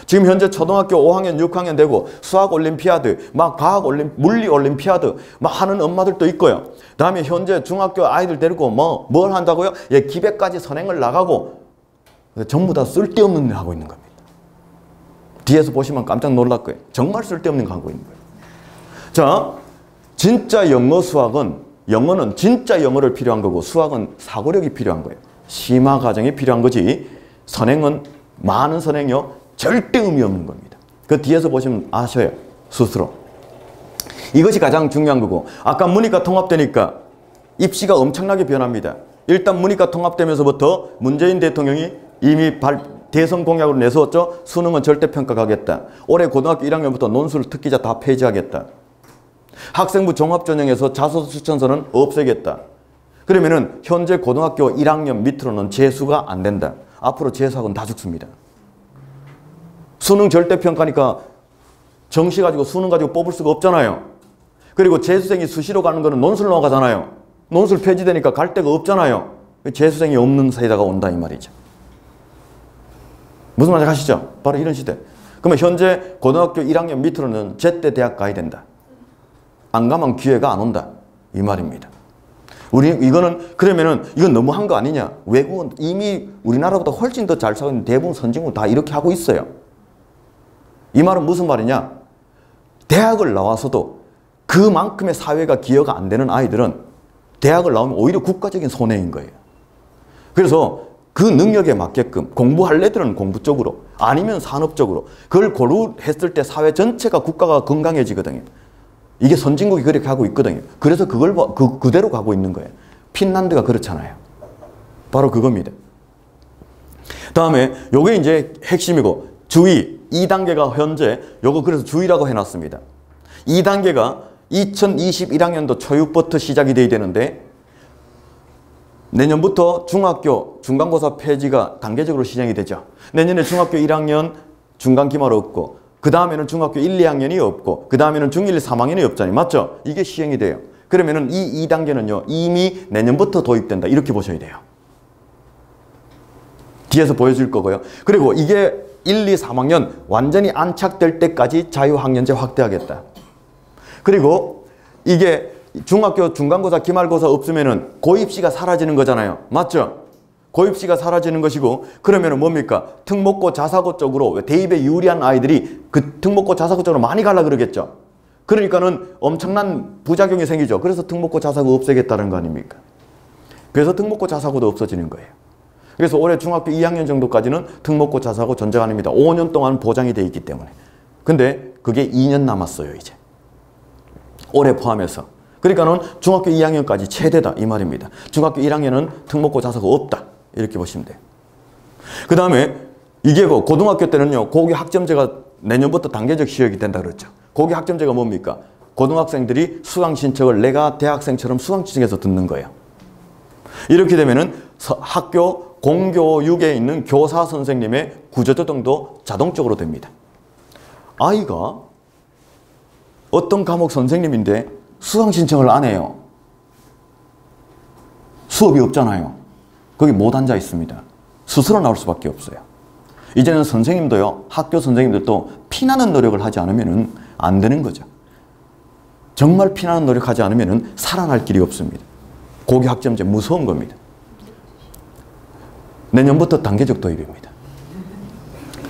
지금 현재 초등학교 5학년, 6학년 되고 수학 올림피아드, 막 과학 물리 올림피아드 막 하는 엄마들도 있고요. 다음에 현재 중학교 아이들 데리고 뭘 한다고요? 기백까지 선행을 나가고 전부 다 쓸데없는 일 하고 있는 겁니다. 뒤에서 보시면 깜짝 놀랄 거예요. 정말 쓸데없는 거 하고 있는 거예요. 자, 진짜 영어, 수학은 영어는 진짜 영어를 필요한 거고 수학은 사고력이 필요한 거예요. 심화 과정이 필요한 거지 선행은 많은 선행요 절대 의미 없는 겁니다. 그 뒤에서 보시면 아셔요. 스스로. 이것이 가장 중요한 거고 아까 문이과 통합되니까 입시가 엄청나게 변합니다. 일단 문이과 통합되면서부터 문재인 대통령이 이미 대선 공약으로 내세웠죠. 수능은 절대평가 가겠다. 올해 고등학교 1학년부터 논술 특기자 다 폐지하겠다. 학생부 종합전형에서 자소서 추천서는 없애겠다. 그러면은 현재 고등학교 1학년 밑으로는 재수가 안 된다. 앞으로 재수학은 다 죽습니다. 수능 절대평가니까 정시 가지고 수능 가지고 뽑을 수가 없잖아요. 그리고 재수생이 수시로 가는 거는 논술 넘어가잖아요. 논술 폐지되니까 갈 데가 없잖아요. 재수생이 없는 세대가 온다 이 말이죠. 무슨 말인지 아시죠? 바로 이런 시대. 그러면 현재 고등학교 1학년 밑으로는 제때 대학 가야 된다. 안 가면 기회가 안 온다. 이 말입니다. 그러면은 이건 너무한 거 아니냐? 외국은 이미 우리나라보다 훨씬 더 잘 사는 대부분 선진국 다 이렇게 하고 있어요. 이 말은 무슨 말이냐? 대학을 나와서도 그만큼의 사회가 기여가 안 되는 아이들은 대학을 나오면 오히려 국가적인 손해인 거예요. 그래서 그 능력에 맞게끔 공부할 애들은 공부 쪽으로 아니면 산업적으로 그걸 고루했을 때 사회 전체가 국가가 건강해지거든요. 이게 선진국이 그렇게 하고 있거든요. 그래서 그걸 그대로 가고 있는 거예요. 핀란드가 그렇잖아요. 바로 그겁니다. 다음에 요게 이제 핵심이고 주의 2단계가 현재 요거 그래서 주의라고 해놨습니다. 2단계가 2021학년도 초6부터 시작이 돼야 되는데 내년부터 중학교 중간고사 폐지가 단계적으로 시행이 되죠. 내년에 중학교 1학년 중간기말 없고 그 다음에는 중학교 1, 2학년이 없고 그 다음에는 중1, 3학년이 없잖아요. 맞죠? 이게 시행이 돼요. 그러면은 이 2단계는요 이미 내년부터 도입된다. 이렇게 보셔야 돼요. 뒤에서 보여줄 거고요. 그리고 이게 1, 2, 3학년 완전히 안착될 때까지 자유학년제 확대하겠다. 그리고 이게 중학교 중간고사 기말고사 없으면은 고입시가 사라지는 거잖아요. 맞죠? 고입시가 사라지는 것이고, 그러면 뭡니까? 특목고 자사고 쪽으로 대입에 유리한 아이들이 그 특목고 자사고 쪽으로 많이 가려고 그러겠죠. 그러니까는 엄청난 부작용이 생기죠. 그래서 특목고 자사고 없애겠다는 거 아닙니까? 그래서 특목고 자사고도 없어지는 거예요. 그래서 올해 중학교 2학년 정도까지는 특목고 자사고 존재 아닙니다. 5년 동안 보장이 돼 있기 때문에. 근데 그게 2년 남았어요, 이제. 올해 포함해서. 그러니까는 중학교 2학년까지 최대다 이 말입니다. 중학교 1학년은 특목고 자사고 없다. 이렇게 보시면 돼요. 그 다음에 이게 고등학교 때는요, 고교 학점제가 내년부터 단계적 시행이 된다 그랬죠. 고교 학점제가 뭡니까? 고등학생들이 수강 신청을 내가 대학생처럼 수강 신청해서 듣는 거예요. 이렇게 되면은 학교 공교육에 있는 교사 선생님의 구조조정도 자동적으로 됩니다. 아이가 어떤 과목 선생님인데 수강 신청을 안 해요. 수업이 없잖아요. 거기 못 앉아 있습니다. 스스로 나올 수밖에 없어요. 이제는 선생님도요, 학교 선생님들도 피나는 노력을 하지 않으면 안 되는 거죠. 정말 피나는 노력하지 않으면 살아날 길이 없습니다. 고교 학점제 무서운 겁니다. 내년부터 단계적 도입입니다.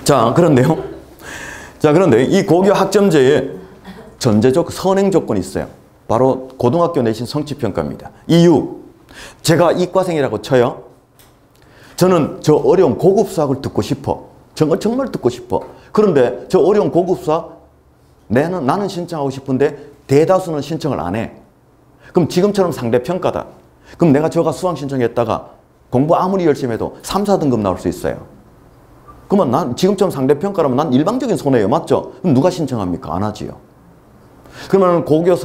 자, 그런데요. 자, 그런데 이 고교 학점제에 전제적 선행 조건이 있어요. 바로 고등학교 내신 성취평가입니다. 이유, 제가 이과생이라고 쳐요. 저는 저 어려운 고급 수학을 듣고 싶어. 정말 듣고 싶어. 그런데 저 어려운 고급 수학 나는 신청하고 싶은데 대다수는 신청을 안 해. 그럼 지금처럼 상대평가다. 그럼 내가 저가 수강 신청했다가 공부 아무리 열심히 해도 3, 4등급 나올 수 있어요. 그러면 난 지금처럼 상대평가라면 난 일방적인 손해예요. 맞죠? 그럼 누가 신청합니까? 안 하지요. 그러면 고교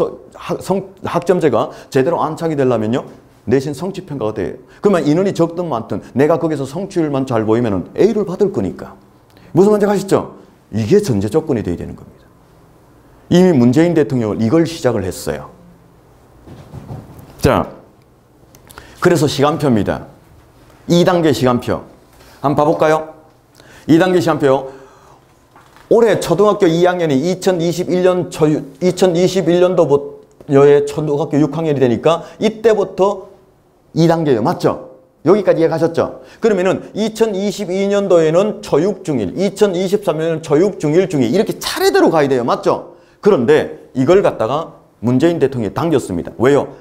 학점제가 제대로 안착이 되려면요, 내신 성취평가가 돼요. 그러면 인원이 적든 많든 내가 거기서 성취율만 잘 보이면 A를 받을 거니까. 무슨 말인지 아시죠? 이게 전제 조건이 돼야 되는 겁니다. 이미 문재인 대통령은 이걸 시작을 했어요. 자, 그래서 시간표입니다. 2단계 시간표. 한번 봐볼까요? 2단계 시간표. 올해 초등학교 2학년이 2021년도에 초등학교 6학년이 되니까 이때부터 2단계예요. 맞죠? 여기까지 이해가셨죠? 그러면은 2022년도에는 초육 중1, 2023년에는 초육 중1, 중2 이렇게 차례대로 가야 돼요. 맞죠? 그런데 이걸 갖다가 문재인 대통령이 당겼습니다. 왜요?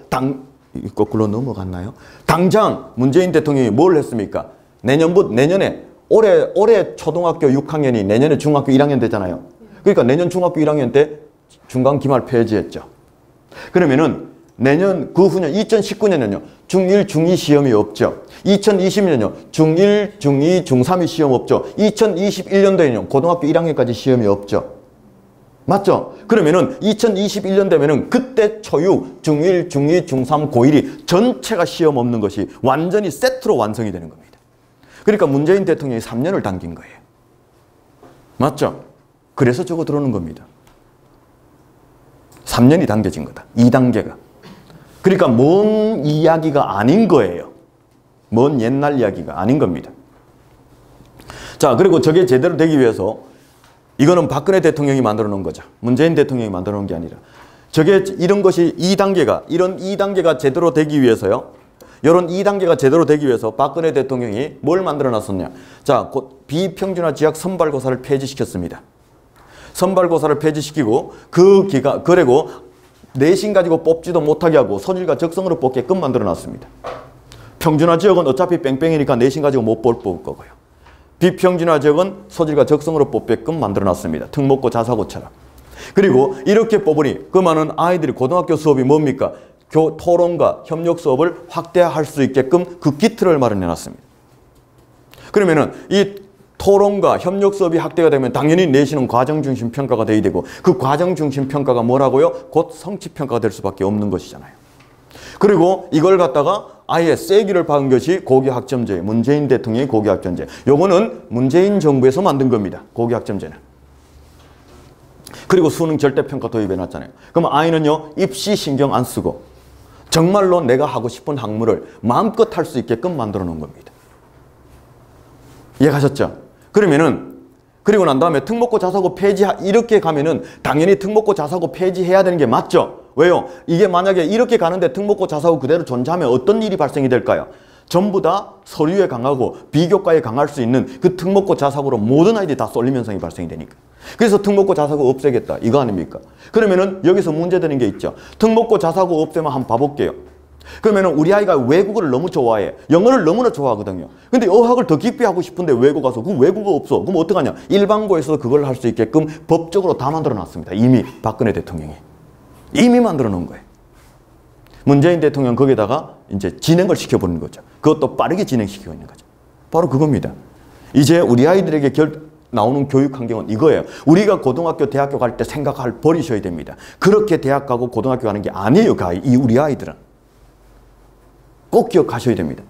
거꾸로 넘어갔나요? 당장 문재인 대통령이 뭘 했습니까? 내년에 올해 초등학교 6학년이 내년에 중학교 1학년 되잖아요. 그러니까 내년 중학교 1학년 때 중간 기말 폐지했죠. 그러면은 내년 그 후년 2019년은요. 중1, 중2 시험이 없죠. 2020년은요. 중1, 중2, 중3이 시험 없죠. 2021년도에는요. 고등학교 1학년까지 시험이 없죠. 맞죠? 그러면은 2021년 되면은 그때 초육, 중1, 중2, 중3, 고1이 전체가 시험 없는 것이 완전히 세트로 완성이 되는 겁니다. 그러니까 문재인 대통령이 3년을 당긴 거예요. 맞죠? 그래서 저거 들어오는 겁니다. 3년이 당겨진 거다. 2단계가. 그러니까 먼 이야기가 아닌 거예요. 먼 옛날 이야기가 아닌 겁니다. 자, 그리고 저게 제대로 되기 위해서 이거는 박근혜 대통령이 만들어 놓은 거죠. 문재인 대통령이 만들어 놓은 게 아니라. 이런 것이 2단계가, 이런 2단계가 제대로 되기 위해서요. 이런 2단계가 제대로 되기 위해서 박근혜 대통령이 뭘 만들어 놨었냐. 자, 곧 비평준화 지역 선발고사를 폐지시켰습니다. 선발고사를 폐지시키고 그리고 내신 가지고 뽑지도 못하게 하고 소질과 적성으로 뽑게끔 만들어 놨습니다. 평준화 지역은 어차피 뺑뺑이니까 내신 가지고 못 뽑을 거고요. 비평준화 지역은 소질과 적성으로 뽑게끔 만들어 놨습니다. 특목고 자사고처럼. 그리고 이렇게 뽑으니 그 많은 아이들이 고등학교 수업이 뭡니까? 토론과 협력 수업을 확대할 수 있게끔 그 기틀을 마련해 놨습니다. 그러면은 이 토론과 협력 수업이 확대가 되면 당연히 내신은 과정 중심 평가가 돼야 되고 그 과정 중심 평가가 뭐라고요? 곧 성취 평가가 될 수밖에 없는 것이잖아요. 그리고 이걸 갖다가 아예 세기를 박은 것이 고교 학점제, 문재인 대통령의 고교 학점제. 요거는 문재인 정부에서 만든 겁니다. 고교 학점제는. 그리고 수능 절대평가 도입해 놨잖아요. 그럼 아이는요, 입시 신경 안 쓰고 정말로 내가 하고 싶은 학문을 마음껏 할 수 있게끔 만들어 놓은 겁니다. 이해가셨죠? 그러면은 그리고 난 다음에 특목고 자사고 이렇게 가면은 당연히 특목고 자사고 폐지해야 되는 게 맞죠? 왜요? 이게 만약에 이렇게 가는데 특목고 자사고 그대로 존재하면 어떤 일이 발생이 될까요? 전부 다 서류에 강하고 비교과에 강할 수 있는 그 특목고 자사고로 모든 아이들이 다 쏠림 현상이 발생이 되니까. 그래서 특목고 자사고 없애겠다. 이거 아닙니까? 그러면은 여기서 문제되는 게 있죠. 특목고 자사고 없애면 한번 봐볼게요. 그러면은 우리 아이가 외국어를 너무 좋아해. 영어를 너무나 좋아하거든요. 근데 어학을 더 깊이 하고 싶은데 외국 가서 그 외국어 없어. 그럼 어떡하냐? 일반고에서 그걸 할 수 있게끔 법적으로 다 만들어 놨습니다. 이미 박근혜 대통령이. 이미 만들어 놓은 거예요. 문재인 대통령 거기다가 이제 진행을 시켜버리는 거죠. 그것도 빠르게 진행시키고 있는 거죠. 바로 그겁니다. 이제 우리 아이들에게 나오는 교육 환경은 이거예요. 우리가 고등학교, 대학교 갈 때 생각할 버리셔야 됩니다. 그렇게 대학 가고 고등학교 가는 게 아니에요. 우리 아이들은. 꼭 기억하셔야 됩니다.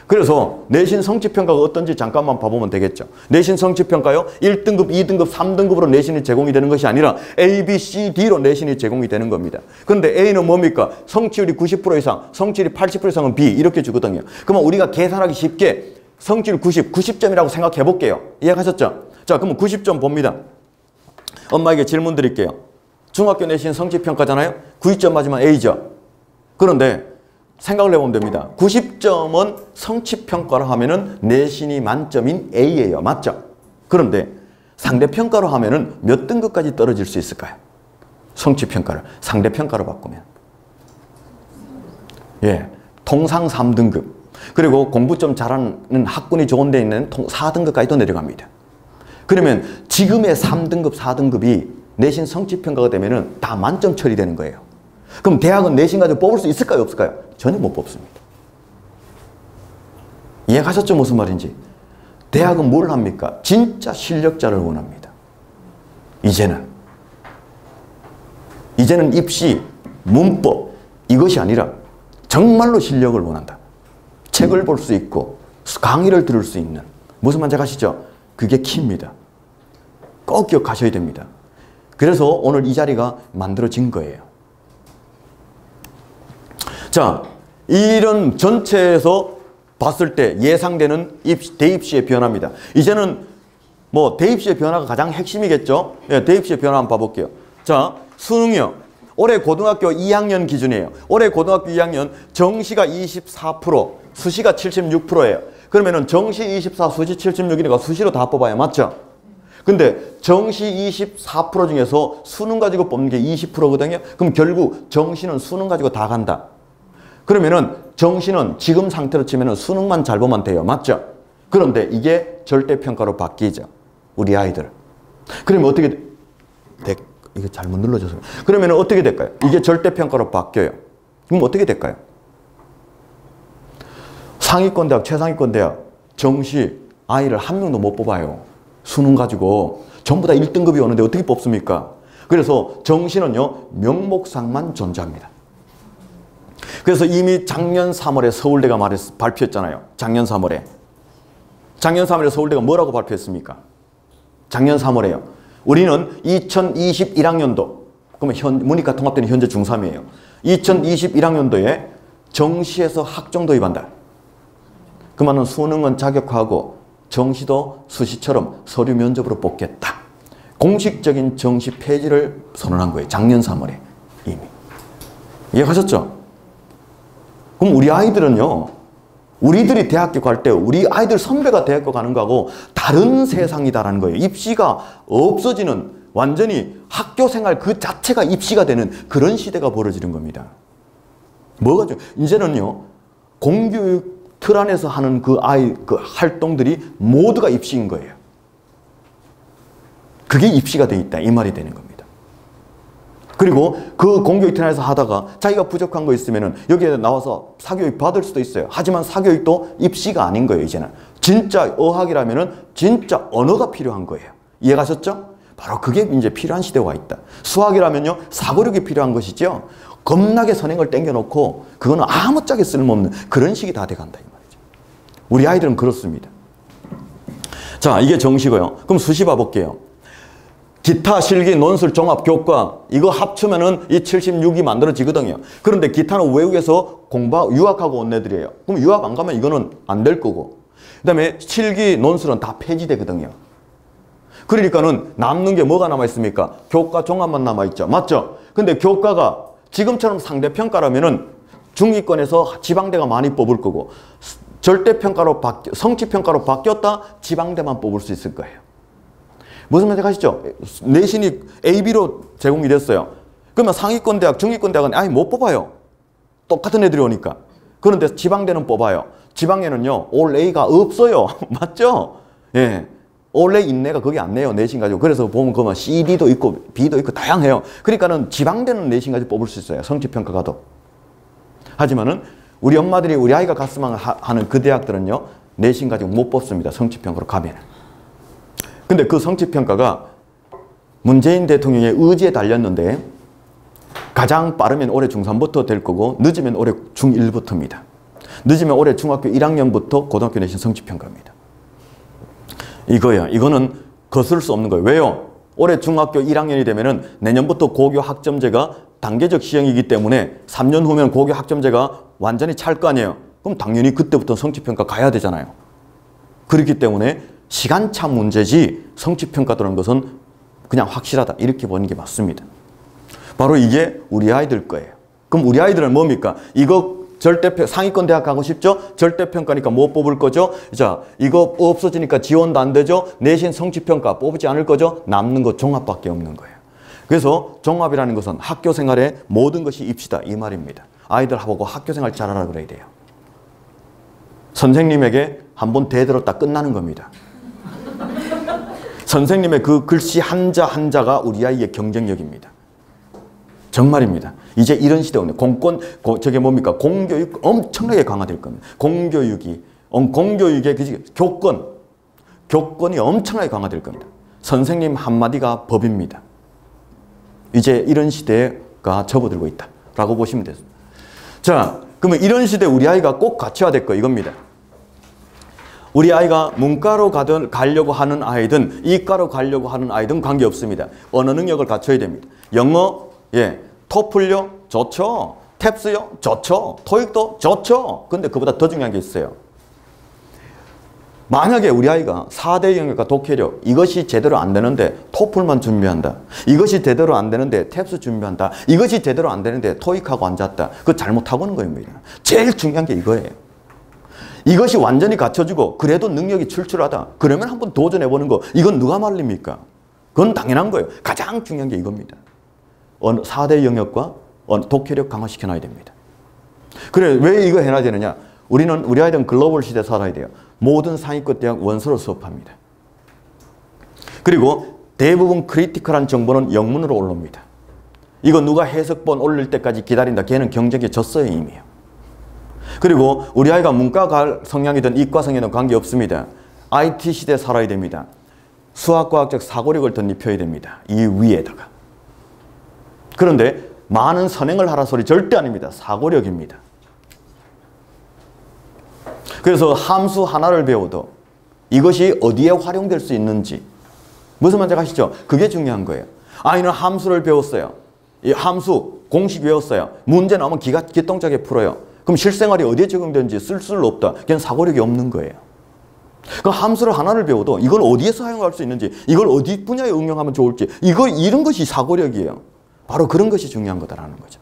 그래서 내신 성취평가가 어떤지 잠깐만 봐보면 되겠죠. 내신 성취평가요. 1등급, 2등급, 3등급으로 내신이 제공이 되는 것이 아니라 A, B, C, D로 내신이 제공이 되는 겁니다. 그런데 A는 뭡니까? 성취율이 90% 이상, 성취율이 80% 이상은 B 이렇게 주거든요. 그러면 우리가 계산하기 쉽게 성취율 90점이라고 생각해 볼게요. 이해하셨죠? 자, 그러면 90점 봅니다. 엄마에게 질문 드릴게요. 중학교 내신 성취평가잖아요. 90점 맞으면 A죠. 그런데 생각을 해보면 됩니다. 90점은 성취평가로 하면은 내신이 만점인 A예요. 맞죠? 그런데 상대평가로 하면은 몇 등급까지 떨어질 수 있을까요? 성취평가를 상대평가로 바꾸면. 예, 통상 3등급. 그리고 공부 좀 잘하는 학군이 좋은 데 있는 4등급까지도 내려갑니다. 그러면 지금의 3등급, 4등급이 내신 성취평가가 되면은 다 만점 처리되는 거예요. 그럼 대학은 내신 가지고 뽑을 수 있을까요? 없을까요? 전혀 못 뽑습니다. 이해가셨죠? 무슨 말인지. 대학은 뭘 합니까? 진짜 실력자를 원합니다. 이제는 입시, 문법 이것이 아니라 정말로 실력을 원한다. 책을 볼 수 있고 강의를 들을 수 있는 무슨 말인지 아시죠? 그게 키입니다. 꼭 기억하셔야 됩니다. 그래서 오늘 이 자리가 만들어진 거예요. 자, 이런 전체에서 봤을 때 예상되는 대입시의 변화입니다. 이제는 뭐 대입시의 변화가 가장 핵심이겠죠. 예, 대입시의 변화 한번 봐볼게요. 자, 수능이요. 올해 고등학교 2학년 기준이에요. 올해 고등학교 2학년 정시가 24%, 수시가 76%예요. 그러면은 정시 24, 수시 76이니까 수시로 다 뽑아야 맞죠? 근데 정시 24% 중에서 수능 가지고 뽑는 게 20%거든요. 그럼 결국 정시는 수능 가지고 다 간다. 그러면은 정시는 지금 상태로 치면은 수능만 잘 보면 돼요. 맞죠? 그런데 이게 절대평가로 바뀌죠. 우리 아이들. 그러면 어떻게 이게 잘못 눌러져서. 그러면 어떻게 될까요? 이게 절대평가로 바뀌어요. 그럼 어떻게 될까요? 상위권 대학, 최상위권 대학 정시 아이를 한 명도 못 뽑아요. 수능 가지고 전부 다 1등급이 오는데 어떻게 뽑습니까? 그래서 정시는요. 명목상만 존재합니다. 그래서 이미 작년 3월에 서울대가 발표했잖아요. 작년 3월에. 작년 3월에 서울대가 뭐라고 발표했습니까? 작년 3월에요. 우리는 2021학년도, 그러면 문이과 통합대는 현재 중3이에요. 2021학년도에 정시에서 학종 도입한다. 그 말은 수능은 자격하고 정시도 수시처럼 서류 면접으로 뽑겠다. 공식적인 정시 폐지를 선언한 거예요. 작년 3월에 이미. 이해하셨죠? 그럼 우리 아이들은요. 우리들이 대학교 갈 때 우리 아이들 선배가 대학교 가는 거하고 다른 세상이다라는 거예요. 입시가 없어지는 완전히 학교 생활 그 자체가 입시가 되는 그런 시대가 벌어지는 겁니다. 뭐가 좀 이제는요. 공교육 틀 안에서 하는 그 활동들이 모두가 입시인 거예요. 그게 입시가 돼 있다. 이 말이 되는 겁니다. 그리고 그 공교육 틀 안에서 하다가 자기가 부족한 거 있으면은 여기에 나와서 사교육 받을 수도 있어요. 하지만 사교육도 입시가 아닌 거예요. 이제는. 진짜 어학이라면은 진짜 언어가 필요한 거예요. 이해가셨죠? 바로 그게 이제 필요한 시대에 와 있다. 수학이라면요. 사고력이 필요한 것이죠. 겁나게 선행을 땡겨놓고 그거는 아무짝에 쓸모없는 그런 식이 다 돼간다 이 말이죠. 우리 아이들은 그렇습니다. 자, 이게 정시고요. 그럼 수시 봐볼게요. 기타, 실기, 논술, 종합, 교과 이거 합치면은 이 76이 만들어지거든요. 그런데 기타는 외국에서 유학하고 온 애들이에요. 그럼 유학 안 가면 이거는 안 될 거고. 그 다음에 실기, 논술은 다 폐지되거든요. 그러니까는 남는 게 뭐가 남아있습니까? 교과, 종합만 남아있죠. 맞죠? 근데 교과가 지금처럼 상대평가라면은 중위권에서 지방대가 많이 뽑을 거고 절대평가로 성취평가로 바뀌었다? 지방대만 뽑을 수 있을 거예요. 무슨 말인지 아시죠? 내신이 AB로 제공이 됐어요. 그러면 상위권 대학, 중위권 대학은 아예 못 뽑아요. 똑같은 애들이 오니까. 그런데 지방대는 뽑아요. 지방에는요, 올 A가 없어요. 맞죠? 예. 올 A 인내가 거기 안 내요. 내신 가지고. 그래서 보면 그만 CD도 있고 B도 있고 다양해요. 그러니까는 지방대는 내신 가지고 뽑을 수 있어요. 성취평가가도. 하지만은 우리 엄마들이 우리 아이가 갔으면 하는 그 대학들은요, 내신 가지고 못 뽑습니다. 성취평가로 가면. 근데 그 성취평가가 문재인 대통령의 의지에 달렸는데 가장 빠르면 올해 중3부터 될 거고 늦으면 올해 중1부터입니다. 늦으면 올해 중학교 1학년부터 고등학교 내신 성취평가입니다. 이거예요. 이거는 거슬 수 없는 거예요. 왜요? 올해 중학교 1학년이 되면은 내년부터 고교 학점제가 단계적 시행이기 때문에 3년 후면 고교 학점제가 완전히 찰 거 아니에요. 그럼 당연히 그때부터 성취평가 가야 되잖아요. 그렇기 때문에 시간차 문제지 성취평가라는 것은 그냥 확실하다. 이렇게 보는 게 맞습니다. 바로 이게 우리 아이들 거예요. 그럼 우리 아이들은 뭡니까? 이거 상위권 대학 가고 싶죠? 절대평가니까 못 뽑을 거죠? 자, 이거 없어지니까 지원도 안 되죠? 내신 성취평가 뽑지 않을 거죠? 남는 거 종합밖에 없는 거예요. 그래서 종합이라는 것은 학교 생활의 모든 것이 입시다. 이 말입니다. 아이들 보고 학교 생활 잘하라 그래야 돼요. 선생님에게 한번 대들었다 끝나는 겁니다. 선생님의 그 글씨 한자 한자가 우리 아이의 경쟁력입니다. 정말입니다. 이제 이런 시대 오네. 저게 뭡니까? 공교육 엄청나게 강화될 겁니다. 공교육의 교권이 엄청나게 강화될 겁니다. 선생님 한마디가 법입니다. 이제 이런 시대가 접어들고 있다라고 보시면 됩니다. 자, 그러면 이런 시대에 우리 아이가 꼭 갖춰야 될 거 이겁니다. 우리 아이가 문과로 가려고 하는 아이든 이과로 가려고 하는 아이든 관계없습니다. 언어 능력을 갖춰야 됩니다. 영어, 예, 토플요? 좋죠. 탭스요? 좋죠. 토익도 좋죠. 근데 그보다 더 중요한 게 있어요. 만약에 우리 아이가 4대 영역과 독해력 이것이 제대로 안 되는데 토플만 준비한다. 이것이 제대로 안 되는데 탭스 준비한다. 이것이 제대로 안 되는데 토익하고 앉았다. 그거 잘못하고 있는 겁니다. 제일 중요한 게 이거예요. 이것이 완전히 갖춰지고 그래도 능력이 출출하다. 그러면 한번 도전해보는 거. 이건 누가 말립니까? 그건 당연한 거예요. 가장 중요한 게 이겁니다. 4대 영역과 독해력 강화시켜놔야 됩니다. 그래, 왜 이거 해놔야 되느냐? 우리 아이들은 글로벌 시대에 살아야 돼요. 모든 상위권 대학 원서로 수업합니다. 그리고 대부분 크리티컬한 정보는 영문으로 올라옵니다. 이거 누가 해석본 올릴 때까지 기다린다. 걔는 경쟁에 졌어요, 이미요. 그리고 우리 아이가 문과 갈 성향이든 이과 성향이든 관계없습니다. IT 시대에 살아야 됩니다. 수학과학적 사고력을 덧입혀야 됩니다. 이 위에다가. 그런데 많은 선행을 하라 소리 절대 아닙니다. 사고력입니다. 그래서 함수 하나를 배워도 이것이 어디에 활용될 수 있는지 무슨 말인지 아시죠? 그게 중요한 거예요. 아이는 함수를 배웠어요. 이 함수 공식 외웠어요. 문제 나오면 기똥차게 풀어요. 그럼 실생활이 어디에 적용되는지 쓸 수는 없다. 그냥 사고력이 없는 거예요. 그 함수를 하나를 배워도 이걸 어디에 사용할 수 있는지, 이걸 어디 분야에 응용하면 좋을지, 이런 것이 사고력이에요. 바로 그런 것이 중요한 거다라는 거죠.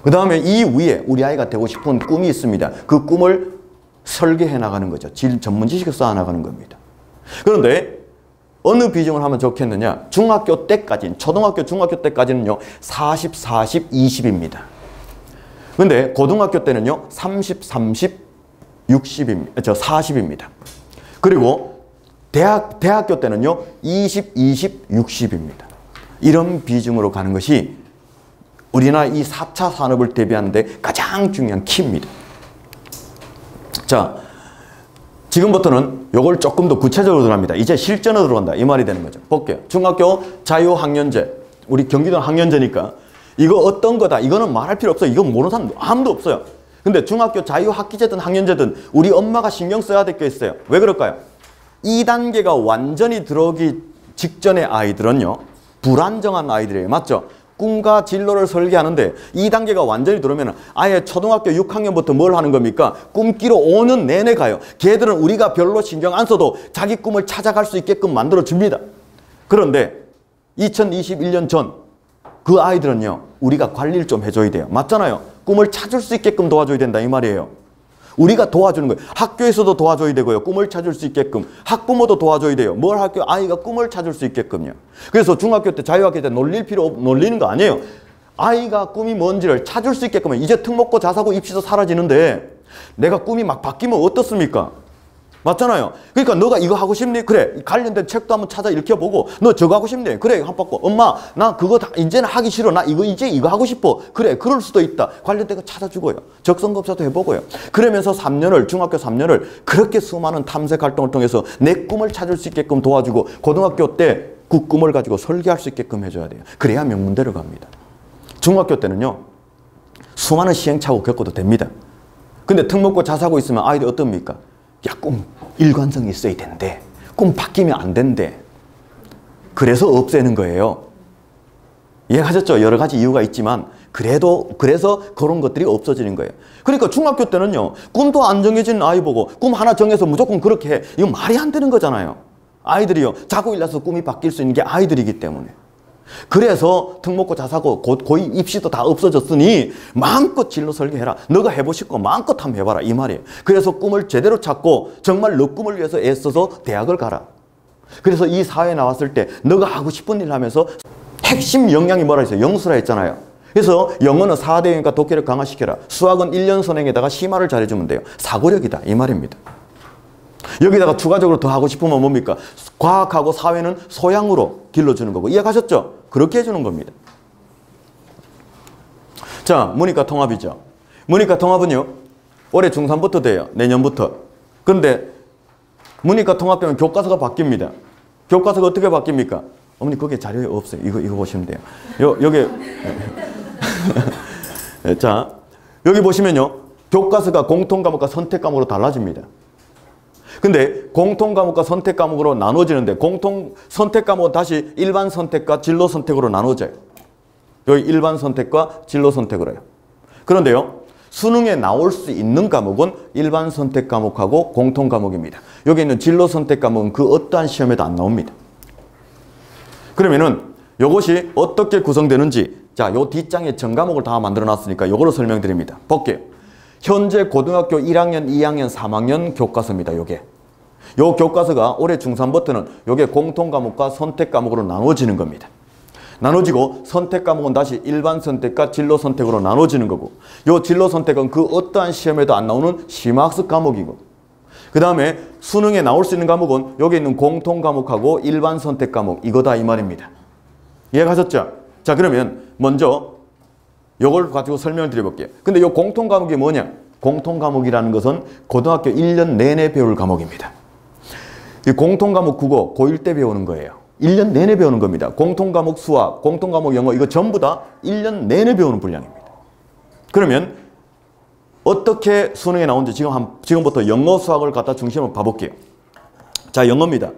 그 다음에 이 위에 우리 아이가 되고 싶은 꿈이 있습니다. 그 꿈을 설계해 나가는 거죠. 전문 지식을 쌓아 나가는 겁니다. 그런데 어느 비중을 하면 좋겠느냐? 중학교 때까지는, 초등학교, 중학교 때까지는요, 40, 40, 20입니다. 근데 고등학교 때는요, 30, 30, 60입니다. 40입니다. 그리고 대학교 때는요, 20, 20, 60입니다. 이런 비중으로 가는 것이 우리나라 이 4차 산업을 대비하는데 가장 중요한 키입니다. 자, 지금부터는 요걸 조금 더 구체적으로 들어갑니다. 이제 실전으로 들어간다. 이 말이 되는 거죠. 볼게요. 중학교 자유학년제. 우리 경기도 학년제니까 이거 어떤 거다. 이거는 말할 필요 없어요. 이거 모르는 사람 아무도 없어요. 근데 중학교 자유학기제든 학년제든 우리 엄마가 신경 써야 될 게 있어요. 왜 그럴까요? 2단계가 완전히 들어오기 직전의 아이들은요, 불안정한 아이들이에요. 맞죠? 꿈과 진로를 설계하는데 2단계가 완전히 들어오면 아예 초등학교 6학년부터 뭘 하는 겁니까? 꿈끼러 5년 내내 가요. 걔들은 우리가 별로 신경 안 써도 자기 꿈을 찾아갈 수 있게끔 만들어줍니다. 그런데 2021년 전 그 아이들은요, 우리가 관리를 좀 해줘야 돼요. 맞잖아요. 꿈을 찾을 수 있게끔 도와줘야 된다 이 말이에요. 우리가 도와주는 거예요. 학교에서도 도와줘야 되고요. 꿈을 찾을 수 있게끔. 학부모도 도와줘야 돼요. 뭘 할게요? 아이가 꿈을 찾을 수 있게끔요. 그래서 중학교 때 자유학기 때 놀리는 거 아니에요. 아이가 꿈이 뭔지를 찾을 수 있게끔. 이제 특목고 자사고 입시도 사라지는데 내가 꿈이 막 바뀌면 어떻습니까? 맞잖아요. 그러니까 너가 이거 하고 싶니? 그래. 관련된 책도 한번 찾아 읽혀보고 너 저거 하고 싶니? 그래. 한번 받고 엄마 나 그거 다 이제는 하기 싫어. 나 이제 이거 하고 싶어. 그래. 그럴 수도 있다. 관련된 거 찾아주고요. 적성검사도 해보고요. 그러면서 3년을 중학교 3년을 그렇게 수많은 탐색 활동을 통해서 내 꿈을 찾을 수 있게끔 도와주고 고등학교 때 그 꿈을 가지고 설계할 수 있게끔 해줘야 돼요. 그래야 명문대로 갑니다. 중학교 때는요. 수많은 시행착오 겪어도 됩니다. 근데 특목고 자사고 있으면 아이들 어떻습니까? 야, 꿈 일관성이 있어야 되는데 꿈 바뀌면 안 된대. 그래서 없애는 거예요. 이해하셨죠? 여러 가지 이유가 있지만 그래서 그런 것들이 없어지는 거예요. 그러니까 중학교 때는요. 꿈도 안 정해진 아이 보고 꿈 하나 정해서 무조건 그렇게 해. 이건 말이 안 되는 거잖아요. 아이들이요. 자고 일어나서 꿈이 바뀔 수 있는 게 아이들이기 때문에. 그래서 특목고 자사고 고이 입시도 다 없어졌으니 마음껏 진로 설계해라. 너가 해보고 싶고 마음껏 한번 해봐라 이 말이에요. 그래서 꿈을 제대로 찾고 정말 너 꿈을 위해서 애써서 대학을 가라. 그래서 이 사회에 나왔을 때 너가 하고 싶은 일 하면서 핵심 역량이 뭐라 했어요? 영수라 했잖아요. 그래서 영어는 4대 영역과 독해력 강화시켜라. 수학은 1년 선행에다가 심화를 잘해주면 돼요. 사고력이다 이 말입니다. 여기다가 추가적으로 더 하고 싶으면 뭡니까? 과학하고 사회는 소양으로 길러주는 거고. 이해가셨죠? 그렇게 해주는 겁니다. 자, 문이과 통합이죠. 문이과 통합은요. 올해 중3부터 돼요. 내년부터. 그런데 문이과 통합되면 교과서가 바뀝니다. 교과서가 어떻게 바뀝니까? 어머니 거기에 자료에 없어요. 이거 보시면 돼요. 여기 자, 여기 보시면요. 교과서가 공통과목과 선택과목으로 달라집니다. 근데 공통과목과 선택과목으로 나눠지는데 공통 선택과목은 다시 일반 선택과 진로 선택으로 나눠져요. 여기 일반 선택과 진로 선택으로 해요. 그런데요. 수능에 나올 수 있는 과목은 일반 선택 과목하고 공통 과목입니다. 여기 있는 진로 선택 과목은 그 어떠한 시험에도 안 나옵니다. 그러면은 이것이 어떻게 구성되는지 자, 요 뒷장에 전과목을 다 만들어 놨으니까 이거로 설명드립니다. 볼게요. 현재 고등학교 1학년, 2학년, 3학년 교과서입니다. 요게. 요 교과서가 올해 중3부터는 요게 공통 과목과 선택 과목으로 나눠지는 겁니다. 나눠지고 선택 과목은 다시 일반 선택과 진로 선택으로 나눠지는 거고 요 진로 선택은 그 어떠한 시험에도 안 나오는 심화학습 과목이고 그 다음에 수능에 나올 수 있는 과목은 여기 있는 공통 과목하고 일반 선택 과목 이거다 이 말입니다. 이해가셨죠? 자 그러면 먼저 요걸 가지고 설명을 드려볼게요. 근데 요 공통 과목이 뭐냐? 공통 과목이라는 것은 고등학교 1년 내내 배울 과목입니다. 이 공통 과목 국어 고1 때 배우는 거예요. 1년 내내 배우는 겁니다. 공통 과목 수학, 공통 과목 영어 이거 전부 다 1년 내내 배우는 분량입니다. 그러면 어떻게 수능에 나오는지 지금부터 영어 수학을 갖다 중심으로 봐볼게요. 자 영어입니다.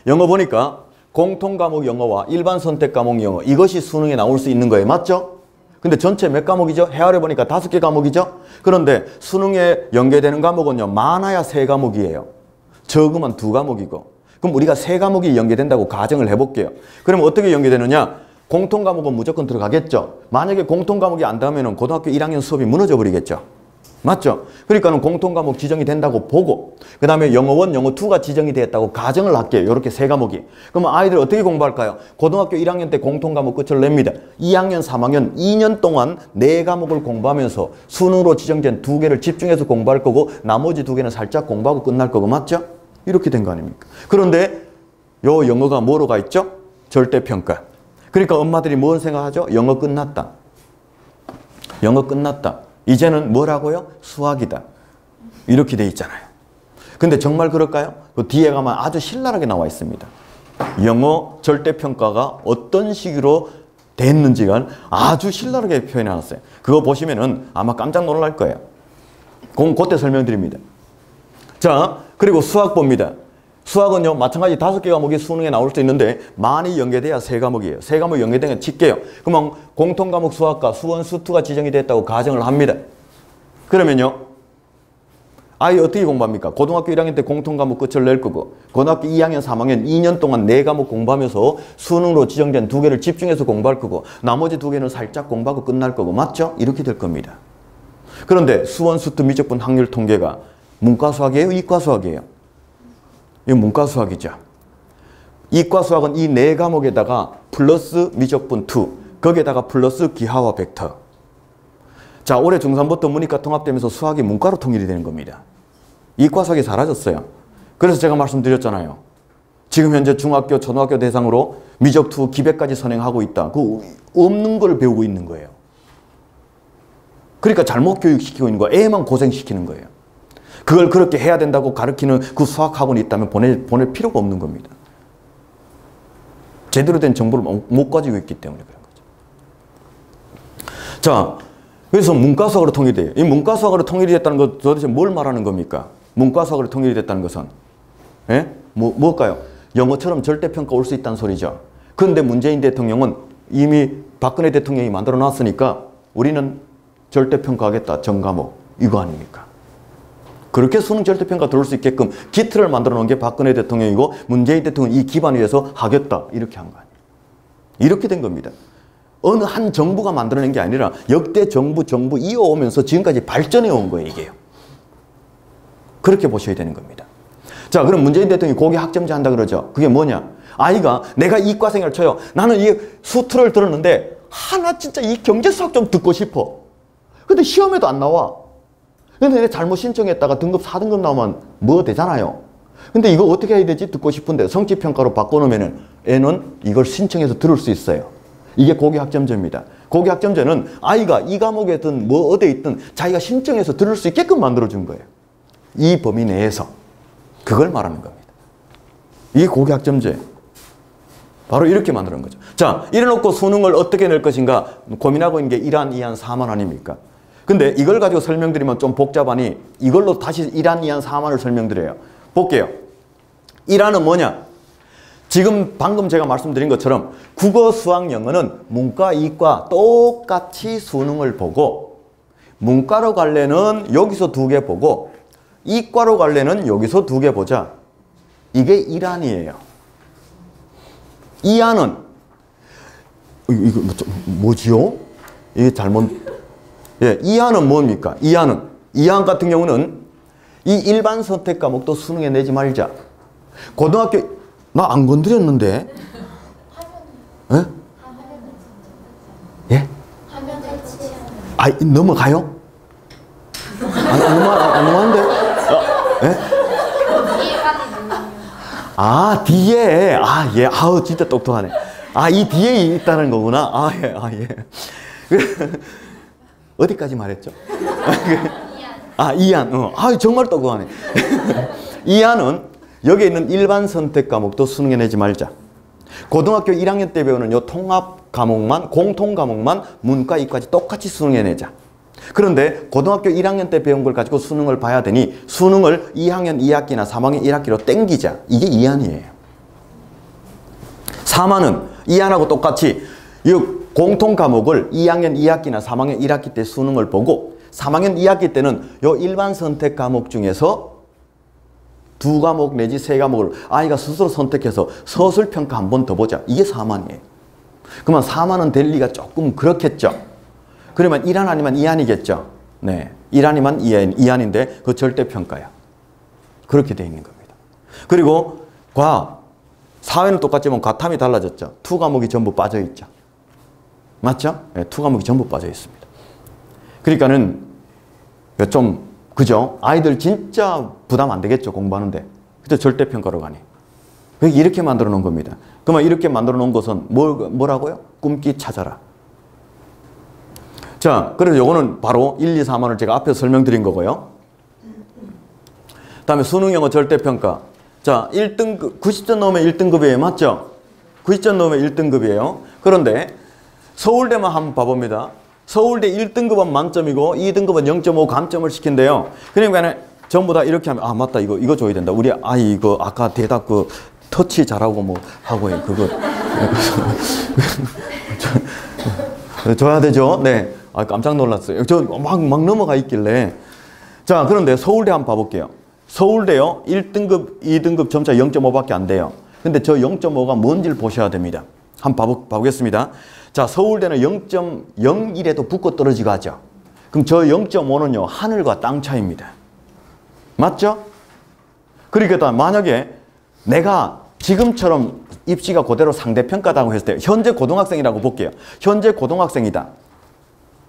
영어 보니까 공통 과목 영어와 일반 선택 과목 영어 이것이 수능에 나올 수 있는 거예요. 맞죠? 근데 전체 몇 과목이죠? 헤아려 보니까 5개 과목이죠? 그런데 수능에 연계되는 과목은요. 많아야 3과목이에요. 적으면 2과목이고 그럼 우리가 3과목이 연계된다고 가정을 해볼게요. 그럼 어떻게 연계되느냐? 공통 과목은 무조건 들어가겠죠. 만약에 공통 과목이 안 닿으면 고등학교 1학년 수업이 무너져 버리겠죠. 맞죠? 그러니까는 공통 과목 지정이 된다고 보고 그 다음에 영어 1, 영어 2가 지정이 되었다고 가정을 할게요. 이렇게 3과목이. 그러면 아이들 어떻게 공부할까요? 고등학교 1학년 때 공통 과목 끝을 냅니다. 2학년, 3학년 2년 동안 4과목을 공부하면서 수능으로 지정된 2개를 집중해서 공부할 거고 나머지 2개는 살짝 공부하고 끝날 거고 맞죠? 이렇게 된 거 아닙니까? 그런데 요 영어가 뭐로 가 있죠? 절대평가. 그러니까 엄마들이 뭘 생각하죠? 영어 끝났다. 영어 끝났다. 이제는 뭐라고요? 수학이다. 이렇게 돼 있잖아요. 근데 정말 그럴까요? 그 뒤에 가면 아주 신랄하게 나와 있습니다. 영어 절대평가가 어떤 식으로 됐는지가 아주 신랄하게 표현해 놨어요. 그거 보시면은 아마 깜짝 놀랄 거예요. 그때 설명드립니다. 자, 그리고 수학 봅니다. 수학은요, 마찬가지 5개 과목이 수능에 나올 수 있는데 많이 연계돼야 3과목이에요. 3과목 연계되면 칠게요. 그러면 공통과목 수학과 수원, 수투가 지정이 됐다고 가정을 합니다. 그러면요, 아이 어떻게 공부합니까? 고등학교 1학년 때 공통과목 끝을 낼 거고 고등학교 2학년, 3학년 2년 동안 4과목 공부하면서 수능으로 지정된 2개를 집중해서 공부할 거고 나머지 2개는 살짝 공부하고 끝날 거고 맞죠? 이렇게 될 겁니다. 그런데 수원, 수투, 미적분 확률 통계가 문과 수학이에요? 이과 수학이에요? 이거 문과 수학이죠. 이과 수학은 이 네 과목에다가 플러스 미적분 2, 거기에다가 플러스 기하와 벡터. 자, 올해 중3부터 문이과 통합되면서 수학이 문과로 통일이 되는 겁니다. 이과 수학이 사라졌어요. 그래서 제가 말씀드렸잖아요. 지금 현재 중학교, 초등학교 대상으로 미적2 기백까지 선행하고 있다. 그 없는 걸 배우고 있는 거예요. 그러니까 잘못 교육시키고 있는 거예요. 애만 고생시키는 거예요. 그걸 그렇게 해야 된다고 가르치는 그 수학학원이 있다면 보낼 필요가 없는 겁니다. 제대로 된 정보를 못 가지고 있기 때문에 그런 거죠. 자, 그래서 문과 수학으로 통일이 돼요. 이 문과 수학으로 통일이 됐다는 것 도대체 뭘 말하는 겁니까? 문과 수학으로 통일이 됐다는 것은 뭘까요? 영어처럼 절대평가 올 수 있다는 소리죠. 그런데 문재인 대통령은 이미 박근혜 대통령이 만들어 놨으니까 우리는 절대평가하겠다. 전 과목. 이거 아닙니까? 그렇게 수능 절대평가 들어올 수 있게끔 기틀을 만들어 놓은 게 박근혜 대통령이고 문재인 대통령이 이 기반 위에서 하겠다. 이렇게 한 거 아니에요. 이렇게 된 겁니다. 어느 한 정부가 만들어낸 게 아니라 역대 정부 이어오면서 지금까지 발전해 온 거예요. 이게요. 그렇게 보셔야 되는 겁니다. 자, 그럼 문재인 대통령이 고교 학점제 한다 그러죠. 그게 뭐냐? 아이가 내가 이과생을 쳐요. 나는 이 수투를 들었는데 하나 진짜 이 경제수학 좀 듣고 싶어. 근데 시험에도 안 나와. 근데 내가 잘못 신청했다가 등급 4등급 나오면 뭐 되잖아요. 근데 이거 어떻게 해야 되지? 듣고 싶은데 성취평가로 바꿔놓으면 애는 이걸 신청해서 들을 수 있어요. 이게 고교 학점제입니다. 고교 학점제는 아이가 이 과목에든 뭐 어디에 있든 자기가 신청해서 들을 수 있게끔 만들어준 거예요. 이 범위 내에서. 그걸 말하는 겁니다. 이게 고교 학점제. 바로 이렇게 만드는 거죠. 자, 이래놓고 수능을 어떻게 낼 것인가 고민하고 있는 게 1안, 2안, 4만 아닙니까? 근데 이걸 가지고 설명드리면 좀 복잡하니 이걸로 다시 1안, 2안, 4만을 설명드려요. 볼게요. 1안은 뭐냐? 지금 방금 제가 말씀드린 것처럼 국어, 수학, 영어는 문과, 이과 똑같이 수능을 보고 문과로 갈래는 여기서 2개 보고 이과로 갈래는 여기서 2개 보자. 이게 1안이에요. 2안은 이거 뭐지요? 이게 잘못 2안은 뭡니까? 2안 같은 경우는 이 일반 선택 과목도 수능에 내지 말자. 고등학교 나 안 건드렸는데. 예? 예? 아, 넘어가요? 안 넘어가는데? 예? 아, 뒤에. 아, 예. 아우, 진짜 똑똑하네. 아, 이 뒤에 있다는 거구나. 아, 예. 아, 예. 어디까지 말했죠? 아, 2안. 아, 정말 똑똑하네. 2안은 여기에 있는 일반 선택 과목도 수능에 내지 말자. 고등학교 1학년 때 배우는 요 통합 과목만, 공통 과목만 문과, 이과까지 똑같이 수능에 내자. 그런데 고등학교 1학년 때 배운 걸 가지고 수능을 봐야 되니 수능을 2학년 2학기나 3학년 1학기로 땡기자. 이게 2안이에요. 3안은 2안하고 똑같이 이 공통 과목을 2학년 2학기나 3학년 1학기 때 수능을 보고 3학년 2학기 때는 요 일반 선택 과목 중에서 2과목 내지 3과목을 아이가 스스로 선택해서 서술평가 한 번 더 보자. 이게 4만이에요. 그러면 4만은 될 리가 조금 그렇겠죠. 그러면 1안 아니면 2안이겠죠. 네, 1안이면 2안인데 그 절대평가야. 그렇게 돼 있는 겁니다. 그리고 사회는 똑같지만 과탐이 달라졌죠. 2과목이 전부 빠져 있죠. 맞죠? 네, 2과목이 전부 빠져 있습니다. 그러니까는 좀 그죠? 아이들 진짜 부담 안 되겠죠, 공부하는데. 그죠? 절대평가로 가니. 이렇게 만들어 놓은 겁니다. 그러면 이렇게 만들어 놓은 것은 뭐라고요? 꿈기 찾아라. 자, 그래서 요거는 바로 1, 2, 3만을 제가 앞에서 설명드린 거고요. 다음에 수능 영어 절대평가. 자, 1등급, 90점 넘으면 1등급이에요. 맞죠? 90점 넘으면 1등급이에요. 그런데 서울대만 한번 봐봅니다. 서울대 1등급은 만점이고 2등급은 0.5 감점을 시킨대요. 그러니까 전부 다 이렇게 하면 아 맞다 이거 줘야 된다. 우리 아이 이거 아까 대답 그 터치 잘하고 뭐 하고 해 그거 줘야 되죠. 네. 아 깜짝 놀랐어요. 저 막 넘어가 있길래. 자 그런데 서울대 한번 봐볼게요. 서울대요 1등급 2등급 점차 0.5밖에 안 돼요. 근데 저 0.5가 뭔지를 보셔야 됩니다. 한번 봐보겠습니다. 자, 서울대는 0.01에도 붙고 떨어지고 하죠. 그럼 저 0.5는요, 하늘과 땅 차이입니다. 맞죠? 그러니까 만약에 내가 지금처럼 입시가 그대로 상대평가다고 했을 때 현재 고등학생이라고 볼게요. 현재 고등학생이다.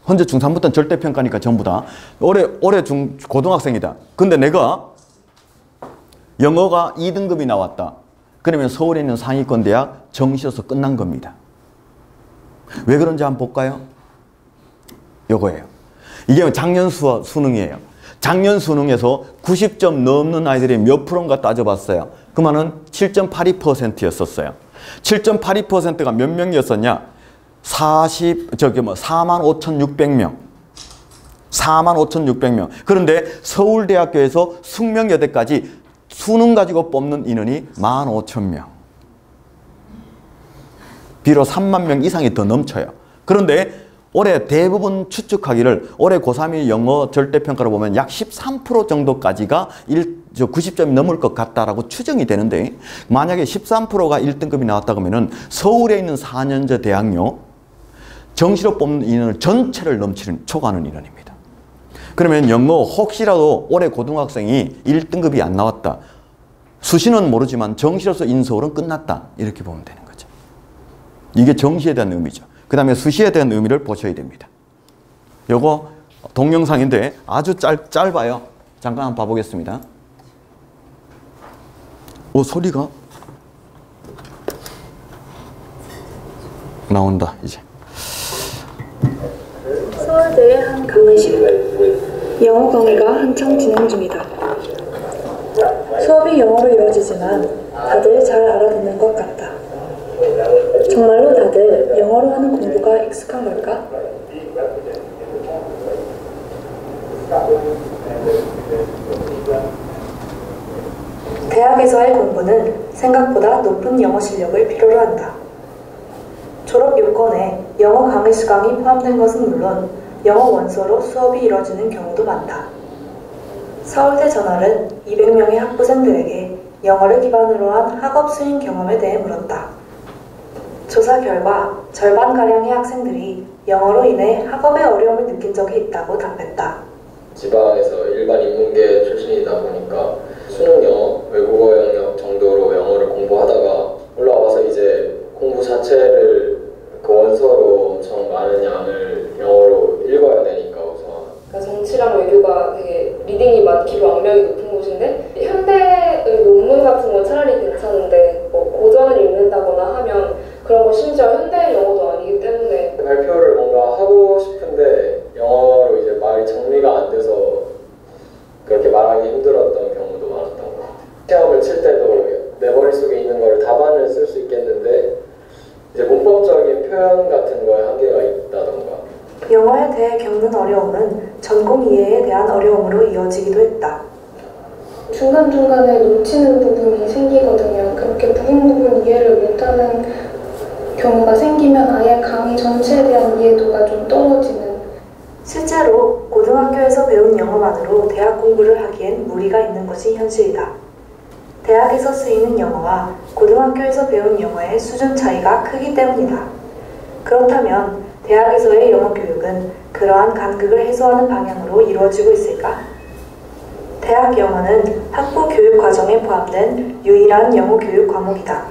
현재 중3부터는 절대평가니까 전부 다. 올해 고등학생이다. 근데 내가 영어가 2등급이 나왔다. 그러면 서울에 있는 상위권 대학 정시여서 끝난 겁니다. 왜 그런지 한번 볼까요? 요거예요. 이게 작년 수능이에요. 작년 수능에서 90점 넘는 아이들이 몇 프로인가 따져봤어요. 그러면은 7.82%였었어요. 7.82%가 몇 명이었었냐? 45,600명. 45,600명. 그런데 서울대학교에서 숙명여대까지 수능 가지고 뽑는 인원이 15,000명. 비록 3만 명 이상이 더 넘쳐요. 그런데 올해 대부분 추측하기를 올해 고3이 영어 절대평가로 보면 약 13% 정도까지가 90점이 넘을 것 같다라고 추정이 되는데, 만약에 13%가 1등급이 나왔다 그러면은 서울에 있는 4년제 대학요 정시로 뽑는 인원을 전체를 초과하는 인원입니다. 그러면 영어 혹시라도 올해 고등학생이 1등급이 안 나왔다. 수시는 모르지만 정시로서 인서울은 끝났다. 이렇게 보면 되는 거죠. 이게 정시에 대한 의미죠. 그 다음에 수시에 대한 의미를 보셔야 됩니다. 요거 동영상인데 아주 짧아요. 잠깐 한번 봐보겠습니다. 소리가 나온다 이제. 서울대의 한 강의실. 영어 강의가 한창 진행 중이다. 수업이 영어로 이루어지지만 다들 잘 알아듣는 것 같다. 정말로 다들 영어로 하는 공부가 익숙한 걸까? 대학에서의 공부는 생각보다 높은 영어 실력을 필요로 한다. 졸업 요건에 영어 강의 수강이 포함된 것은 물론 영어 원서로 수업이 이루어지는 경우도 많다. 서울대 저널은 200명의 학부생들에게 영어를 기반으로 한 학업 수행 경험에 대해 물었다. 조사 결과 절반가량의 학생들이 영어로 인해 학업에 어려움을 느낀 적이 있다고 답했다. 지방에서 일반 인문계 출신이다 보니까 수능 영어, 외국어 영역 정도로 영어를 공부하다가 올라와서 이제 공부 자체를 그 원서로 엄청 많은 양을 영어로 읽어야 되니까 우선. 그러니까 정치랑 외교가 되게 리딩이 많기로 악명이 높은 곳인데 현대의 논문 같은 건 차라리 괜찮은데 뭐 고전을 읽는다거나 하면 그런 거 심지어 현대 영어도 아니기 때문에 발표를 뭔가 하고 싶은데 영어로 이제 말이 정리가 안 돼서 그렇게 말하기 힘들었던 경우도 많았던 것 같아요. 시험을 칠 때도 내 머릿속에 있는 걸 답안을 쓸 수 있겠는데 이제 문법적인 표현 같은 거에 한계가 있다던가. 영어에 대해 겪는 어려움은 전공 이해에 대한 어려움으로 이어지기도 했다. 중간중간에 놓치는 부분이 생기거든요. 그렇게 부분 이해를 못하는 경우가 생기면 아예 강의 전체에 대한 이해도가 좀 떨어지는. 실제로 고등학교에서 배운 영어만으로 대학 공부를 하기엔 무리가 있는 것이 현실이다. 대학에서 쓰이는 영어와 고등학교에서 배운 영어의 수준 차이가 크기 때문이다. 그렇다면 대학에서의 영어 교육은 그러한 간극을 해소하는 방향으로 이루어지고 있을까? 대학 영어는 학부 교육 과정에 포함된 유일한 영어 교육 과목이다.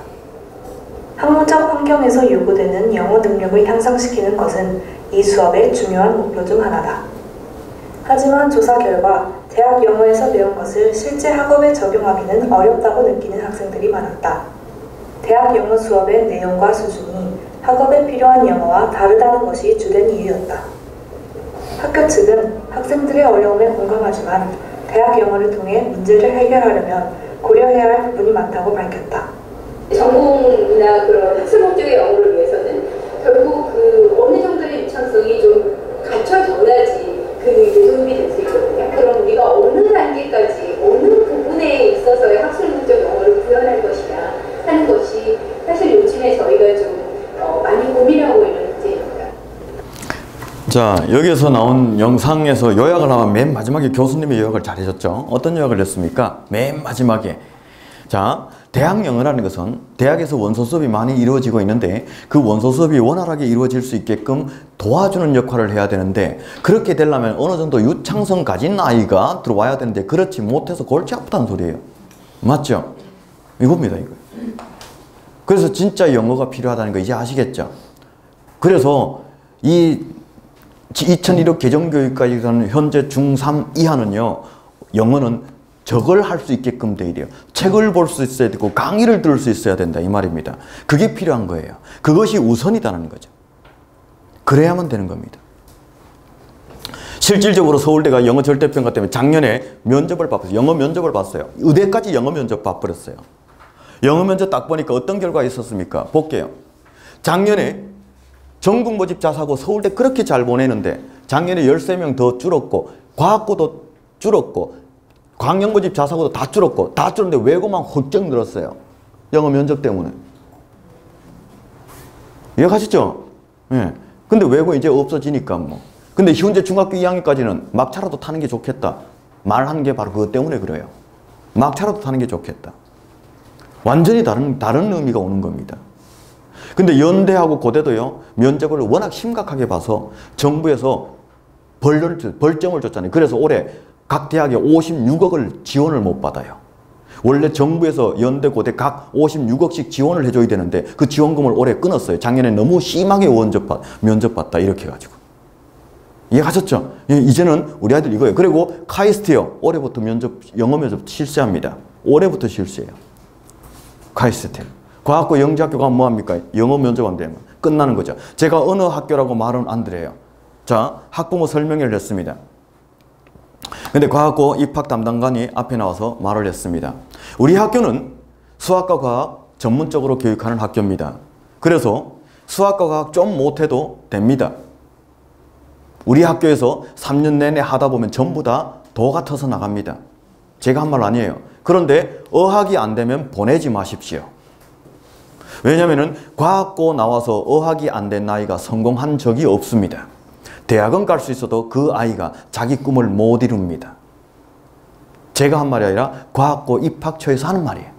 학문적 환경에서 요구되는 영어 능력을 향상시키는 것은 이 수업의 중요한 목표 중 하나다. 하지만 조사 결과 대학 영어에서 배운 것을 실제 학업에 적용하기는 어렵다고 느끼는 학생들이 많았다. 대학 영어 수업의 내용과 수준이 학업에 필요한 영어와 다르다는 것이 주된 이유였다. 학교 측은 학생들의 어려움에 공감하지만 대학 영어를 통해 문제를 해결하려면 고려해야 할 부분이 많다고 밝혔다. 전공이나 그런 학습 목적의 영어를 위해서는 결국 그 어느 정도의 유창성이 좀 갖춰져야지 그게 도움이 될 수 있거든요. 그럼 우리가 어느 단계까지 어느 부분에 있어서의 학습 목적 영어를 구현할 것이냐 하는 것이 사실 요즘에 저희가 좀 많이 고민하고 있는 문제입니다. 자, 여기에서 나온 영상에서 요약을 하면 맨 마지막에 교수님이 요약을 잘 해줬죠. 어떤 요약을 했습니까? 맨 마지막에. 자, 대학 영어라는 것은 대학에서 원서 수업이 많이 이루어지고 있는데 그 원서 수업이 원활하게 이루어질 수 있게끔 도와주는 역할을 해야 되는데 그렇게 되려면 어느 정도 유창성 가진 아이가 들어와야 되는데 그렇지 못해서 골치 아프다는 소리예요. 맞죠? 이겁니다, 이거. 그래서 진짜 영어가 필요하다는 거 이제 아시겠죠? 그래서 이 2001년 개정교육까지 가는 현재 중3 이하는요, 영어는 저걸 할 수 있게끔 돼 있어요. 책을 볼 수 있어야 되고 강의를 들을 수 있어야 된다 이 말입니다. 그게 필요한 거예요. 그것이 우선이다는 거죠. 그래야만 되는 겁니다. 실질적으로 서울대가 영어 절대평가 때문에 작년에 면접을 봤어요. 영어 면접을 봤어요. 의대까지 영어 면접 봐버렸어요. 영어 면접 딱 보니까 어떤 결과가 있었습니까? 볼게요. 작년에 전국 모집 자사고 서울대 그렇게 잘 보내는데 작년에 13명 더 줄었고 과학고도 줄었고 광역 모집 자사고도 다 줄었고 다 줄었는데 외고만 훌쩍 늘었어요. 영어 면접 때문에. 이해가시죠? 예. 근데 외고 이제 없어지니까 뭐. 근데 현재 중학교 2학년까지는 막차라도 타는 게 좋겠다. 말한 게 바로 그것 때문에 그래요. 막차라도 타는 게 좋겠다. 완전히 다른 의미가 오는 겁니다. 근데 연대하고 고대도요, 면접을 워낙 심각하게 봐서 정부에서 벌점을 줬잖아요. 그래서 올해 각 대학에 56억을 지원을 못 받아요. 원래 정부에서 연대, 고대 각 56억씩 지원을 해줘야 되는데 그 지원금을 올해 끊었어요. 작년에 너무 심하게 면접 봤다 이렇게 해가지고. 이해하셨죠? 이제는 우리 아이들 이거예요. 그리고 카이스트요. 올해부터 영어 면접 실시합니다. 올해부터 실시해요. 카이스트. 과학고 영재학교 가면 뭐합니까? 영어 면접 안 되면 끝나는 거죠. 제가 어느 학교라고 말은 안 드려요. 자, 학부모 설명회를 했습니다. 근데 과학고 입학 담당관이 앞에 나와서 말을 했습니다. 우리 학교는 수학과 과학 전문적으로 교육하는 학교입니다. 그래서 수학과 과학 좀 못해도 됩니다. 우리 학교에서 3년 내내 하다 보면 전부 다 도가 터서 나갑니다. 제가 한 말 아니에요. 그런데 어학이 안 되면 보내지 마십시오. 왜냐하면 과학고 나와서 어학이 안 된 아이가 성공한 적이 없습니다. 대학은 갈 수 있어도 그 아이가 자기 꿈을 못 이룹니다. 제가 한 말이 아니라 과학고 입학처에서 하는 말이에요.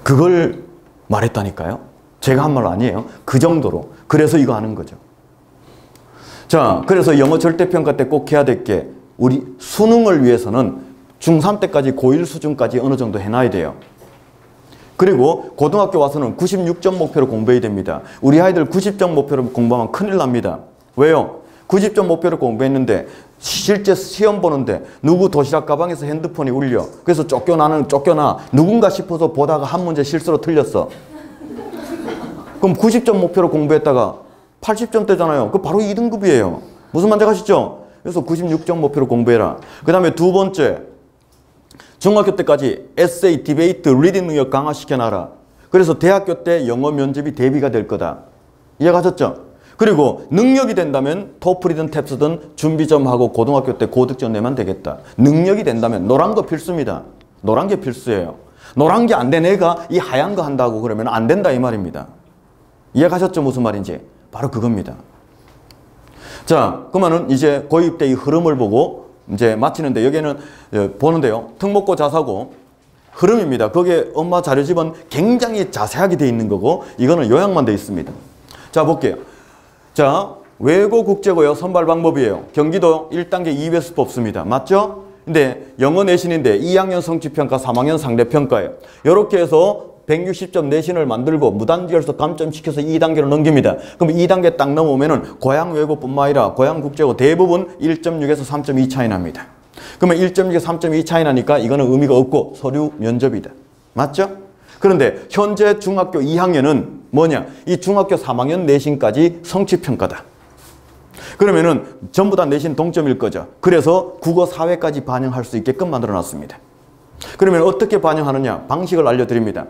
그걸 말했다니까요. 제가 한 말 아니에요. 그 정도로. 그래서 이거 하는 거죠. 자, 그래서 영어 절대평가 때 꼭 해야 될 게 우리 수능을 위해서는 중3 때까지 고1 수준까지 어느 정도 해놔야 돼요. 그리고 고등학교 와서는 96점 목표로 공부해야 됩니다. 우리 아이들 90점 목표로 공부하면 큰일 납니다. 왜요? 90점 목표로 공부했는데 실제 시험 보는데 누구 도시락 가방에서 핸드폰이 울려. 그래서 쫓겨나. 누군가 싶어서 보다가 한 문제 실수로 틀렸어. 그럼 90점 목표로 공부했다가 80점 대잖아요. 그 바로 2등급이에요. 무슨 말인지 아시죠? 그래서 96점 목표로 공부해라. 그 다음에 두 번째, 중학교 때까지 에세이, 디베이트, 리딩 능력 강화시켜놔라. 그래서 대학교 때 영어 면접이 대비가 될 거다. 이해가셨죠? 그리고 능력이 된다면 토플이든 탭스든 준비 좀 하고 고등학교 때 고득점 내면 되겠다. 능력이 된다면 노란 거 필수입니다. 노란 게 필수예요. 노란 게 안 된 애가 이 하얀 거 한다고 그러면 안 된다 이 말입니다. 이해가셨죠? 무슨 말인지? 바로 그겁니다. 자, 그러면은 이제 고2 때 이 흐름을 보고 이제 마치는데 여기는 보는데요. 특목고 자사고 흐름입니다. 거기에 엄마 자료집은 굉장히 자세하게 돼 있는 거고 이거는 요약만 돼 있습니다. 자, 볼게요. 자, 외고 국제고요. 선발 방법이에요. 경기도 1단계 2배수 뽑습니다. 맞죠? 근데 영어 내신인데 2학년 성취평가, 3학년 상대평가예요. 이렇게 해서 160점 내신을 만들고 무단결석 감점시켜서 2단계로 넘깁니다. 그럼 2단계 딱 넘어오면은 고양 외고뿐만 아니라 고양 국제고 대부분 1.6에서 3.2 차이 납니다. 그러면 1.6에서 3.2 차이 나니까 이거는 의미가 없고 서류 면접이다. 맞죠? 그런데 현재 중학교 2학년은 뭐냐? 이 중학교 3학년 내신까지 성취평가다. 그러면은 전부 다 내신 동점일 거죠. 그래서 국어 사회까지 반영할 수 있게끔 만들어 놨습니다. 그러면 어떻게 반영하느냐? 방식을 알려드립니다.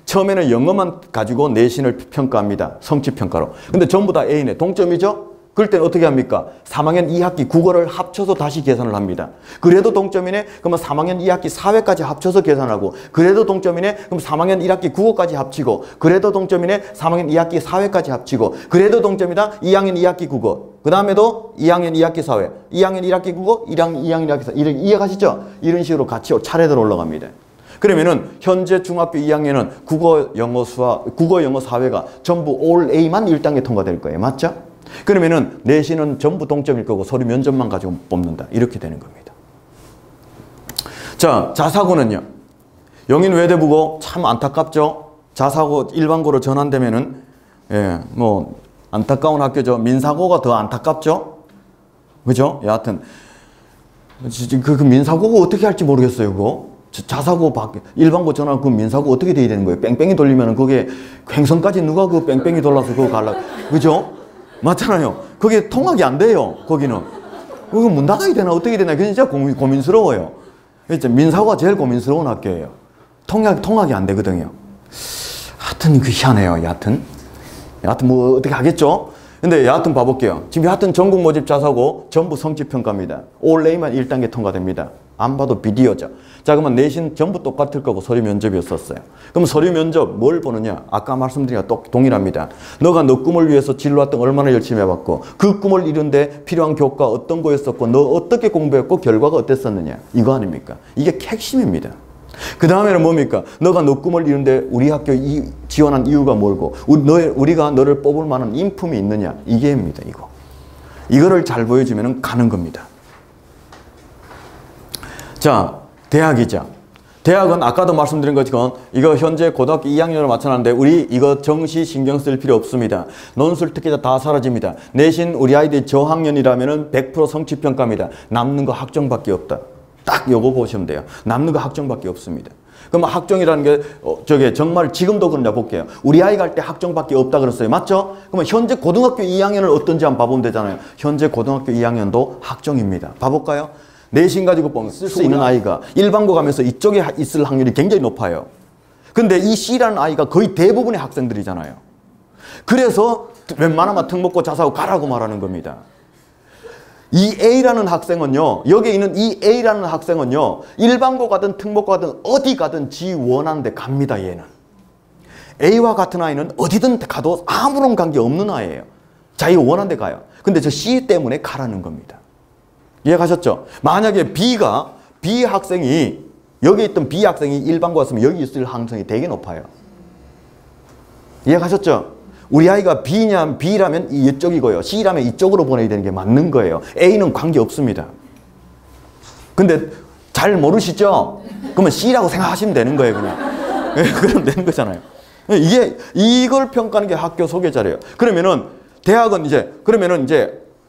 처음에는 영어만 가지고 내신을 평가합니다. 성취평가로. 근데 전부 다 A네. 동점이죠? 그럴 때는 어떻게 합니까? 3학년 2학기 국어를 합쳐서 다시 계산을 합니다. 그래도 동점이네? 그러면 3학년 2학기 사회까지 합쳐서 계산하고 그래도 동점이네? 그럼 3학년 1학기 국어까지 합치고 그래도 동점이네? 3학년 2학기 사회까지 합치고 그래도 동점이다? 2학년 2학기 국어 그 다음에도 2학년 2학기 사회 2학년 1학기 국어 2학년 2학기 사회 이해가시죠? 이런 식으로 같이 차례대로 올라갑니다. 그러면은 현재 중학교 2학년은 국어, 영어, 수학, 국어, 영어, 사회가 전부 올 A만 1단계 통과될 거예요. 맞죠? 그러면은 내신은 전부 동점일 거고 서류 면접만 가지고 뽑는다. 이렇게 되는 겁니다. 자, 자사고는요. 영인 외대부고 참 안타깝죠? 자사고 일반고로 전환되면은 예, 뭐 안타까운 학교죠. 민사고가 더 안타깝죠? 그죠? 여하튼 그 민사고가 어떻게 할지 모르겠어요. 그거 자사고 일반고 전환 그 민사고 어떻게 돼야 되는 거예요? 뺑뺑이 돌리면은 그게 횡성까지 누가 그 뺑뺑이 돌라서 그거 갈라 그죠? 맞잖아요. 그게 통학이 안 돼요. 거기는 그거 문 닫아야 되나 어떻게 되나 그게 진짜 고민스러워요. 진짜 민사고가 제일 고민스러운 학교예요. 통학이 안 되거든요. 하여튼 그 희한해요. 여하튼 뭐 어떻게 하겠죠? 근데 여하튼 봐볼게요. 지금 여하튼 전국 모집 자사고 전부 성취평가입니다. 올 A만 1단계 통과됩니다. 안 봐도 비디오죠. 자, 그러면 내신 전부 똑같을 거고 서류 면접이었었어요. 그럼 서류 면접 뭘 보느냐? 아까 말씀드린 거 동일합니다. 너가 너 꿈을 위해서 진로 활동 얼마나 열심히 해봤고 그 꿈을 이룬데 필요한 교과 어떤 거였었고 너 어떻게 공부했고 결과가 어땠었느냐? 이거 아닙니까? 이게 핵심입니다. 그 다음에는 뭡니까? 너가 너 꿈을 이룬데 우리 학교에 지원한 이유가 뭘고 우리가 너를 뽑을 만한 인품이 있느냐? 이게입니다. 이거를 잘 보여주면 가는 겁니다. 자, 대학이죠. 대학은 아까도 말씀드린 것처럼 이거 현재 고등학교 2학년으로 맞춰놨는데 우리 이거 정시 신경 쓸 필요 없습니다. 논술 특기자 다 사라집니다. 내신 우리 아이들이 저학년이라면 100% 성취평가입니다. 남는 거 학종밖에 없다. 딱 요거 보시면 돼요. 남는 거 학종밖에 없습니다. 그럼 학종이라는 게 저게 정말 지금도 그런가 볼게요. 우리 아이가 할 때 학종밖에 없다 그랬어요. 맞죠? 그러면 현재 고등학교 2학년을 어떤지 한번 봐보면 되잖아요. 현재 고등학교 2학년도 학종입니다. 봐볼까요? 내신 가지고 보면 쓸 수 있는 아이가 일반고 가면서 이쪽에 있을 확률이 굉장히 높아요. 근데 이 C라는 아이가 거의 대부분의 학생들이잖아요. 그래서 웬만하면 특목고 자사고 가라고 말하는 겁니다. 이 A라는 학생은요, 여기 있는 이 A라는 학생은요, 일반고 가든 특목고 가든 어디 가든 지 원하는 데 갑니다, 얘는. A와 같은 아이는 어디든 가도 아무런 관계 없는 아이예요. 자기 원하는 데 가요. 근데 저 C 때문에 가라는 겁니다. 이해가셨죠? 만약에 B 학생이, 여기 있던 B 학생이 일반고 왔으면 여기 있을 가능성이 되게 높아요. 이해가셨죠? 우리 아이가 B라면 이쪽이고요. C라면 이쪽으로 보내야 되는 게 맞는 거예요. A는 관계 없습니다. 근데 잘 모르시죠? 그러면 C라고 생각하시면 되는 거예요, 그냥. 그럼 되는 거잖아요. 이걸 평가하는 게 학교 소개자래요. 그러면은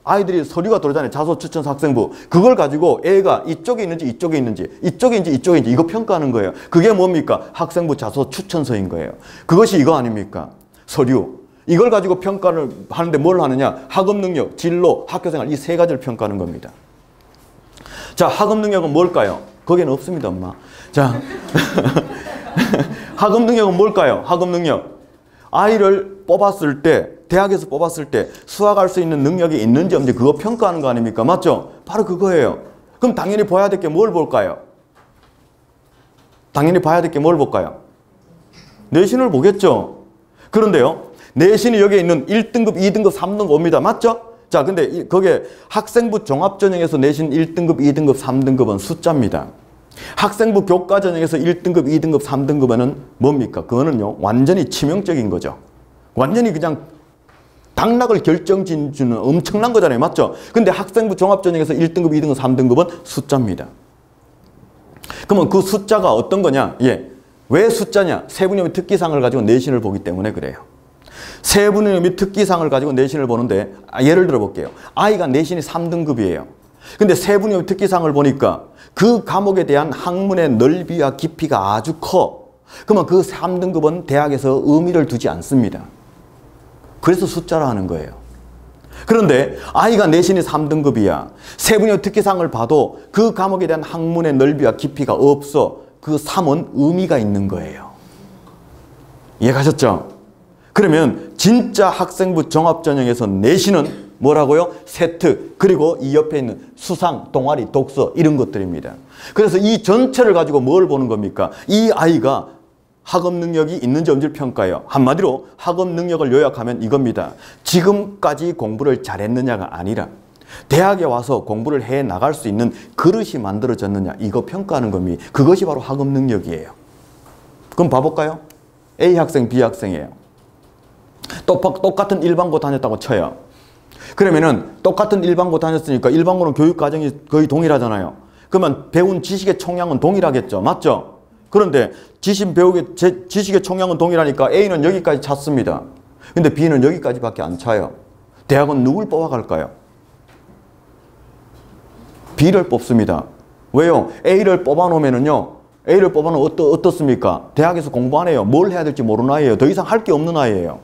아이들이 서류가 들어오잖아요. 자소 추천서 학생부. 그걸 가지고 애가 이쪽에 있는지 이쪽인지 이거 평가하는 거예요. 그게 뭡니까? 학생부 자소 추천서인 거예요. 그것이 이거 아닙니까? 서류. 이걸 가지고 평가를 하는데 뭘 하느냐? 학업 능력, 진로, 학교생활 이 세 가지를 평가하는 겁니다. 자, 학업 능력은 뭘까요? 거기는 없습니다, 엄마. 자, 학업 능력은 뭘까요? 학업 능력. 아이를 뽑았을 때, 대학에서 뽑았을 때 수학할 수 있는 능력이 있는지 없는지 그거 평가하는 거 아닙니까? 맞죠? 바로 그거예요. 그럼 당연히 봐야 될 게 뭘 볼까요? 당연히 봐야 될 게 뭘 볼까요? 내신을 보겠죠? 그런데요, 내신이 여기에 있는 1등급, 2등급, 3등급 옵니다. 맞죠? 자, 근데 거기에 학생부 종합전형에서 내신 1등급, 2등급, 3등급은 숫자입니다. 학생부 교과전형에서 1등급, 2등급, 3등급은 뭡니까? 그거는요, 완전히 치명적인 거죠. 완전히 그냥 당락을 결정짓는 엄청난 거잖아요. 맞죠? 근데 학생부 종합전형에서 1등급, 2등급, 3등급은 숫자입니다. 그러면 그 숫자가 어떤 거냐? 왜 숫자냐? 세분의 및 특기상을 가지고 내신을 보기 때문에 그래요. 세분의 및 특기상을 가지고 내신을 보는데 예를 들어 볼게요. 아이가 내신이 3등급이에요. 근데 세분의 및 특기상을 보니까 그 과목에 대한 학문의 넓이와 깊이가 아주 커. 그러면 그 3등급은 대학에서 의미를 두지 않습니다. 그래서 숫자라 하는 거예요. 그런데 아이가 내신이 3등급이야. 세분의 특기상을 봐도 그 과목에 대한 학문의 넓이와 깊이가 없어. 그 3은 의미가 있는 거예요. 이해가셨죠? 그러면 진짜 학생부 종합전형에서 내신은 뭐라고요? 세트, 그리고 이 옆에 있는 수상, 동아리, 독서 이런 것들입니다. 그래서 이 전체를 가지고 뭘 보는 겁니까? 이 아이가 학업 능력이 있는지 없는지를 평가해요. 한마디로 학업 능력을 요약하면 이겁니다. 지금까지 공부를 잘했느냐가 아니라 대학에 와서 공부를 해 나갈 수 있는 그릇이 만들어졌느냐, 이거 평가하는 겁니다. 그것이 바로 학업 능력이에요. 그럼 봐볼까요? A 학생, B 학생이에요. 똑같은 일반고 다녔다고 쳐요. 그러면은 똑같은 일반고 다녔으니까 일반고는 교육 과정이 거의 동일하잖아요. 그러면 배운 지식의 총량은 동일하겠죠. 맞죠? 그런데 지식의 총량은 동일하니까 A는 여기까지 찼습니다. 근데 B는 여기까지밖에 안 차요. 대학은 누굴 뽑아갈까요? B를 뽑습니다. 왜요? A를 뽑아놓으면은요, A를 뽑아놓으면 어떻습니까? 대학에서 공부 안 해요. 뭘 해야 될지 모르는 아이예요. 더 이상 할 게 없는 아이예요.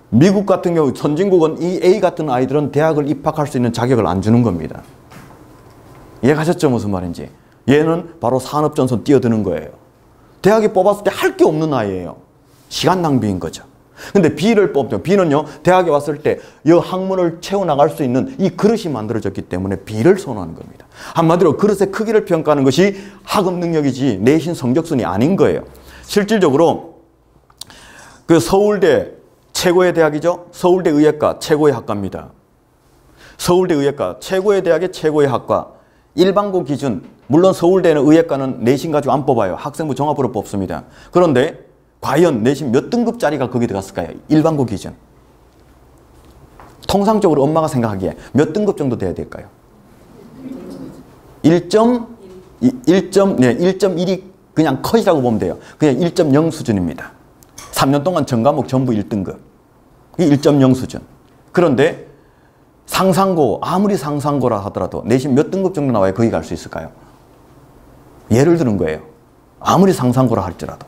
미국 같은 경우 선진국은 이 A 같은 아이들은 대학을 입학할 수 있는 자격을 안 주는 겁니다. 이해가셨죠? 무슨 말인지. 얘는 바로 산업전선 뛰어드는 거예요. 대학에 뽑았을 때 할 게 없는 아이예요. 시간 낭비인 거죠. 근데 B를 뽑죠. B는요, 대학에 왔을 때 이 학문을 채워나갈 수 있는 이 그릇이 만들어졌기 때문에 B를 선호하는 겁니다. 한마디로 그릇의 크기를 평가하는 것이 학업 능력이지 내신 성적순이 아닌 거예요. 실질적으로 그 서울대 최고의 대학이죠. 서울대 의예과 최고의 학과입니다. 서울대 의예과 최고의 대학의 최고의 학과. 일반고 기준, 물론 서울대는 의예과는 내신 가지고 안 뽑아요. 학생부 종합으로 뽑습니다. 그런데 과연 내신 몇 등급짜리가 거기 들어갔을까요? 일반고 기준. 통상적으로 엄마가 생각하기에 몇 등급 정도 돼야 될까요? 1.1이 그냥 컷이라고 보면 돼요. 그냥 1.0 수준입니다. 3년 동안 전 과목 전부 1등급. 이게 1.0 수준. 그런데 상상고, 아무리 상상고라 하더라도 내신 몇 등급 정도 나와야 거기 갈 수 있을까요? 예를 드는 거예요. 아무리 상상고라 할지라도.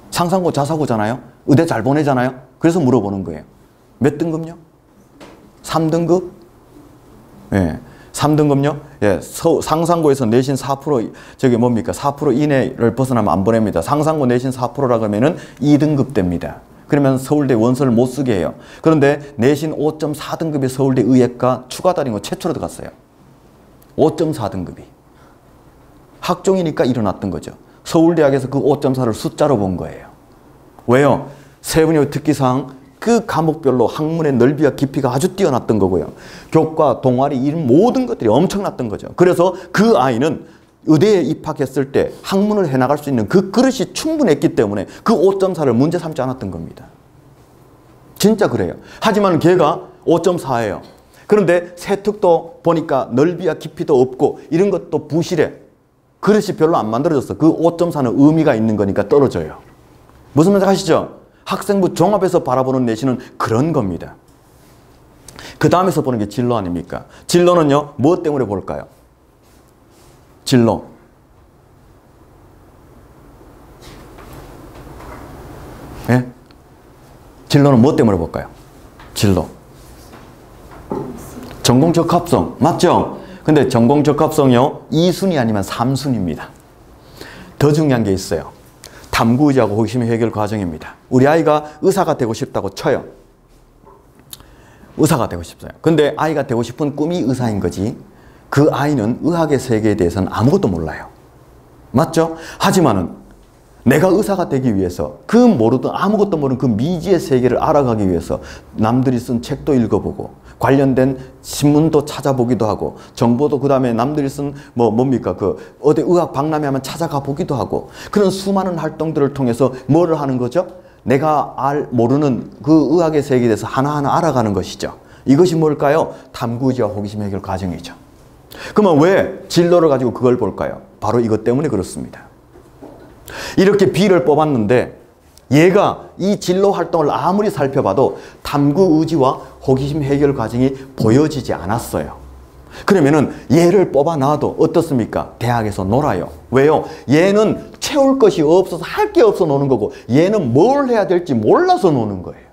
상상고 자사고잖아요. 의대 잘 보내잖아요. 그래서 물어보는 거예요. 몇 등급요? 3등급? 예. 3등급요? 예. 상상고에서 내신 4%, 저기 뭡니까? 4% 이내를 벗어나면 안 보냅니다. 상상고 내신 4%라 그러면은 2등급 됩니다. 그러면 서울대 원서를 못 쓰게 해요. 그런데 내신 5.4등급의 서울대 의예과 추가 달인 거 최초로 들어갔어요. 5.4등급이. 학종이니까 일어났던 거죠. 서울대학에서 그 5.4를 숫자로 본 거예요. 왜요? 세분의 특기사항 그 과목별로 학문의 넓이와 깊이가 아주 뛰어났던 거고요. 교과, 동아리 이런 모든 것들이 엄청났던 거죠. 그래서 그 아이는 의대에 입학했을 때 학문을 해나갈 수 있는 그 그릇이 충분했기 때문에 그 5.4를 문제 삼지 않았던 겁니다. 진짜 그래요. 하지만 걔가 5.4예요. 그런데 세특도 보니까 넓이와 깊이도 없고 이런 것도 부실해. 그릇이 별로 안 만들어졌어. 그 5.4는 의미가 있는 거니까 떨어져요. 무슨 말인지 아시죠? 학생부 종합에서 바라보는 내신은 그런 겁니다. 그 다음에서 보는 게 진로 아닙니까? 진로는요, 무엇 때문에 볼까요? 진로. 예? 진로는 무엇 때문에 볼까요? 진로. 전공 적합성. 맞죠? 근데 전공 적합성이요, 2순위 아니면 3순위입니다. 더 중요한 게 있어요. 탐구의지하고 호기심 해결 과정입니다. 우리 아이가 의사가 되고 싶다고 쳐요. 의사가 되고 싶어요. 근데 아이가 되고 싶은 꿈이 의사인 거지, 그 아이는 의학의 세계에 대해서는 아무것도 몰라요. 맞죠? 하지만은 내가 의사가 되기 위해서 그 모르던 아무것도 모르는 그 미지의 세계를 알아가기 위해서 남들이 쓴 책도 읽어보고 관련된 신문도 찾아보기도 하고 정보도 그 다음에 남들이 쓴 뭡니까 그 어디 의학 박람회 하면 찾아가 보기도 하고 그런 수많은 활동들을 통해서 뭐를 하는 거죠? 내가 모르는 그 의학의 세계에 대해서 하나하나 알아가는 것이죠. 이것이 뭘까요? 탐구의지와 호기심 해결 과정이죠. 그러면 왜 진로를 가지고 그걸 볼까요? 바로 이것 때문에 그렇습니다. 이렇게 B를 뽑았는데 얘가 이 진로 활동을 아무리 살펴봐도 탐구 의지와 호기심 해결 과정이 보여지지 않았어요. 그러면은 얘를 뽑아놔도 어떻습니까? 대학에서 놀아요. 왜요? 얘는 채울 것이 없어서 할 게 없어 노는 거고 얘는 뭘 해야 될지 몰라서 노는 거예요.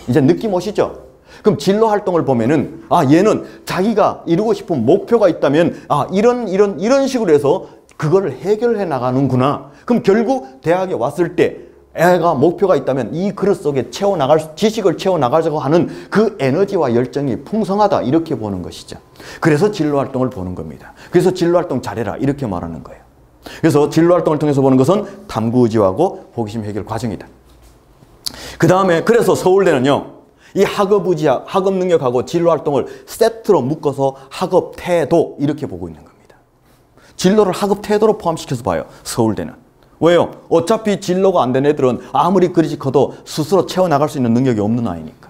이제 느낌 오시죠? 그럼 진로 활동을 보면은 얘는 자기가 이루고 싶은 목표가 있다면 이런 식으로 해서 그거를 해결해 나가는구나. 그럼 결국 대학에 왔을 때 애가 목표가 있다면 이 그릇 속에 지식을 채워나가려고 하는 그 에너지와 열정이 풍성하다. 이렇게 보는 것이죠. 그래서 진로활동을 보는 겁니다. 그래서 진로활동 잘해라. 이렇게 말하는 거예요. 그래서 진로활동을 통해서 보는 것은 탐구의지하고 호기심 해결 과정이다. 그 다음에 그래서 서울대는요. 이 학업 의지, 학업 능력하고 진로 활동을 세트로 묶어서 학업 태도 이렇게 보고 있는 겁니다. 진로를 학업 태도로 포함시켜서 봐요. 서울대는. 왜요? 어차피 진로가 안 된 애들은 아무리 그릇이 커도 스스로 채워나갈 수 있는 능력이 없는 아이니까.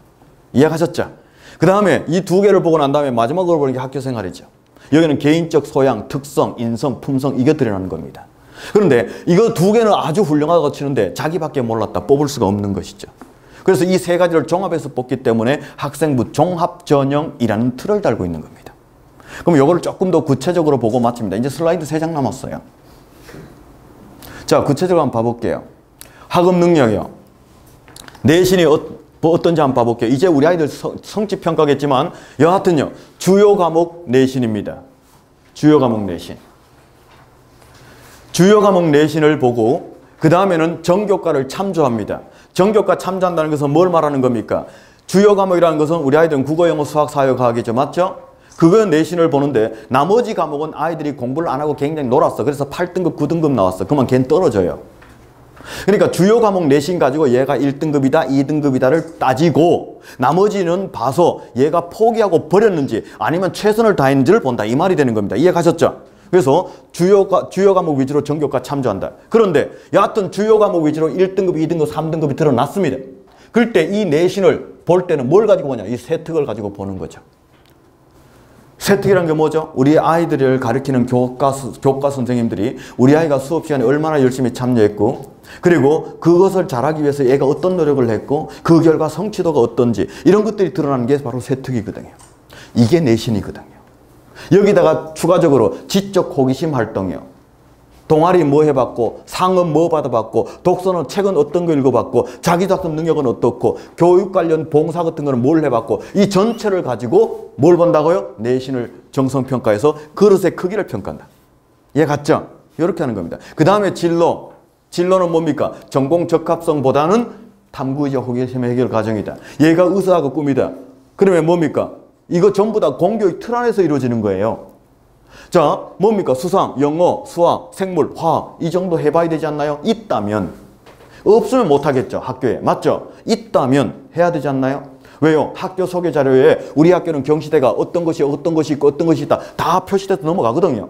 이해하셨죠? 그 다음에 이 두 개를 보고 난 다음에 마지막으로 보는 게 학교 생활이죠. 여기는 개인적 소양, 특성, 인성, 품성 이게 드러나는 겁니다. 그런데 이거 두 개는 아주 훌륭하다고 치는데 자기밖에 몰랐다. 뽑을 수가 없는 것이죠. 그래서 이 세 가지를 종합해서 뽑기 때문에 학생부 종합전형이라는 틀을 달고 있는 겁니다. 그럼 이거를 조금 더 구체적으로 보고 마칩니다. 이제 슬라이드 3장 남았어요. 자, 구체적으로 한번 봐볼게요. 학업 능력이요. 내신이 어떤지 한번 봐볼게요. 이제 우리 아이들 성취 평가겠지만 여하튼요. 주요 과목 내신입니다. 주요 과목 내신. 주요 과목 내신을 보고 그 다음에는 정교과를 참조합니다. 정교과 참조한다는 것은 뭘 말하는 겁니까? 주요 과목이라는 것은 우리 아이들은 국어, 영어, 수학, 사회, 과학이죠. 맞죠? 그거 내신을 보는데 나머지 과목은 아이들이 공부를 안 하고 굉장히 놀았어. 그래서 8등급, 9등급 나왔어. 그러면 걔는 떨어져요. 그러니까 주요 과목 내신 가지고 얘가 1등급이다, 2등급이다를 따지고 나머지는 봐서 얘가 포기하고 버렸는지 아니면 최선을 다했는지를 본다. 이 말이 되는 겁니다. 이해가셨죠? 그래서 주요 과목 위주로 전교과 참조한다. 그런데 여하튼 주요 과목 위주로 1등급, 2등급, 3등급이 드러났습니다. 그럴 때 이 내신을 볼 때는 뭘 가지고 보냐? 이 세특을 가지고 보는 거죠. 세특이란 게 뭐죠? 우리 아이들을 가르치는 교과 선생님들이 우리 아이가 수업 시간에 얼마나 열심히 참여했고 그리고 그것을 잘하기 위해서 얘가 어떤 노력을 했고 그 결과 성취도가 어떤지 이런 것들이 드러나는 게 바로 세특이거든요. 이게 내신이거든요. 여기다가 추가적으로 지적 호기심 활동이요. 동아리 뭐 해봤고 상은 뭐 받아봤고 독서는 책은 어떤 거 읽어봤고 자기작품 능력은 어떻고 교육 관련 봉사 같은 거는 뭘 해봤고 이 전체를 가지고 뭘 본다고요? 내신을 정성평가해서 그릇의 크기를 평가한다. 이해 갔죠? 이렇게 하는 겁니다. 그 다음에 진로. 진로는 뭡니까? 전공 적합성보다는 탐구의적 호기심 해결 과정이다. 얘가 의사하고 꿈이다. 그러면 뭡니까? 이거 전부 다 공교육 틀 안에서 이루어지는 거예요. 자, 뭡니까? 수상, 영어, 수학, 생물, 화학 이 정도 해봐야 되지 않나요? 있다면. 없으면 못하겠죠. 학교에. 맞죠? 있다면 해야 되지 않나요? 왜요? 학교 소개 자료에 우리 학교는 경시대가 어떤 것이 있고 어떤 것이 있다. 다 표시돼서 넘어가거든요.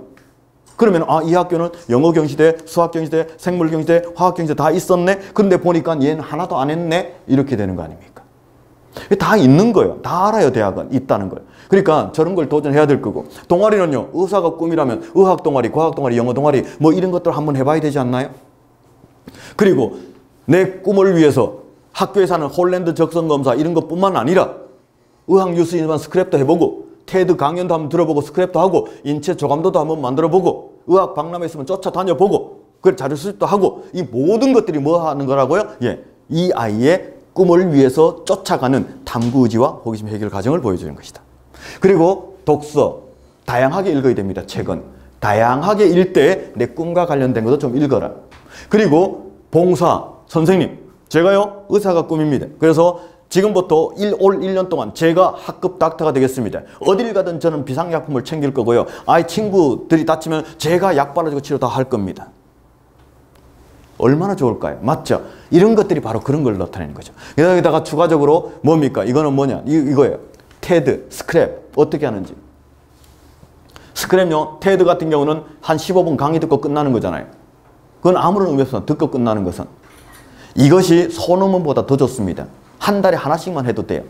그러면 이 학교는 영어 경시대, 수학 경시대, 생물 경시대, 화학 경시대 다 있었네. 그런데 보니까 얘는 하나도 안 했네. 이렇게 되는 거 아닙니까? 다 있는 거예요. 다 알아요. 대학은 있다는 걸. 그러니까 저런 걸 도전해야 될 거고. 동아리는요. 의사가 꿈이라면 의학 동아리, 과학 동아리, 영어 동아리 뭐 이런 것들 한번 해봐야 되지 않나요? 그리고 내 꿈을 위해서 학교에서 하는 홀랜드 적성검사 이런 것뿐만 아니라 의학 뉴스 일반 스크랩도 해보고 테드 강연도 한번 들어보고 스크랩도 하고 인체 조감도도 한번 만들어보고 의학 박람회 있으면 쫓아다녀보고 그 자료 수집도 하고 이 모든 것들이 뭐 하는 거라고요? 예, 이 아이의 꿈을 위해서 쫓아가는 탐구의지와 호기심 해결 과정을 보여주는 것이다. 그리고 독서 다양하게 읽어야 됩니다. 책은 다양하게 읽을 때 내 꿈과 관련된 것도 좀 읽어라. 그리고 봉사 선생님 제가요 의사가 꿈입니다. 그래서 지금부터 올 1년 동안 제가 학급 닥터가 되겠습니다. 어딜 가든 저는 비상약품을 챙길 거고요. 아이 친구들이 다치면 제가 약 발라주고 치료 다 할 겁니다. 얼마나 좋을까요? 맞죠? 이런 것들이 바로 그런 걸 나타내는 거죠. 여기다가 추가적으로 뭡니까? 이거는 뭐냐? 이거예요. 테드, 스크랩 어떻게 하는지. 스크랩요. 테드 같은 경우는 한 15분 강의 듣고 끝나는 거잖아요. 그건 아무런 의미 없어. 듣고 끝나는 것은. 이것이 소논문보다 더 좋습니다. 한 달에 하나씩만 해도 돼요.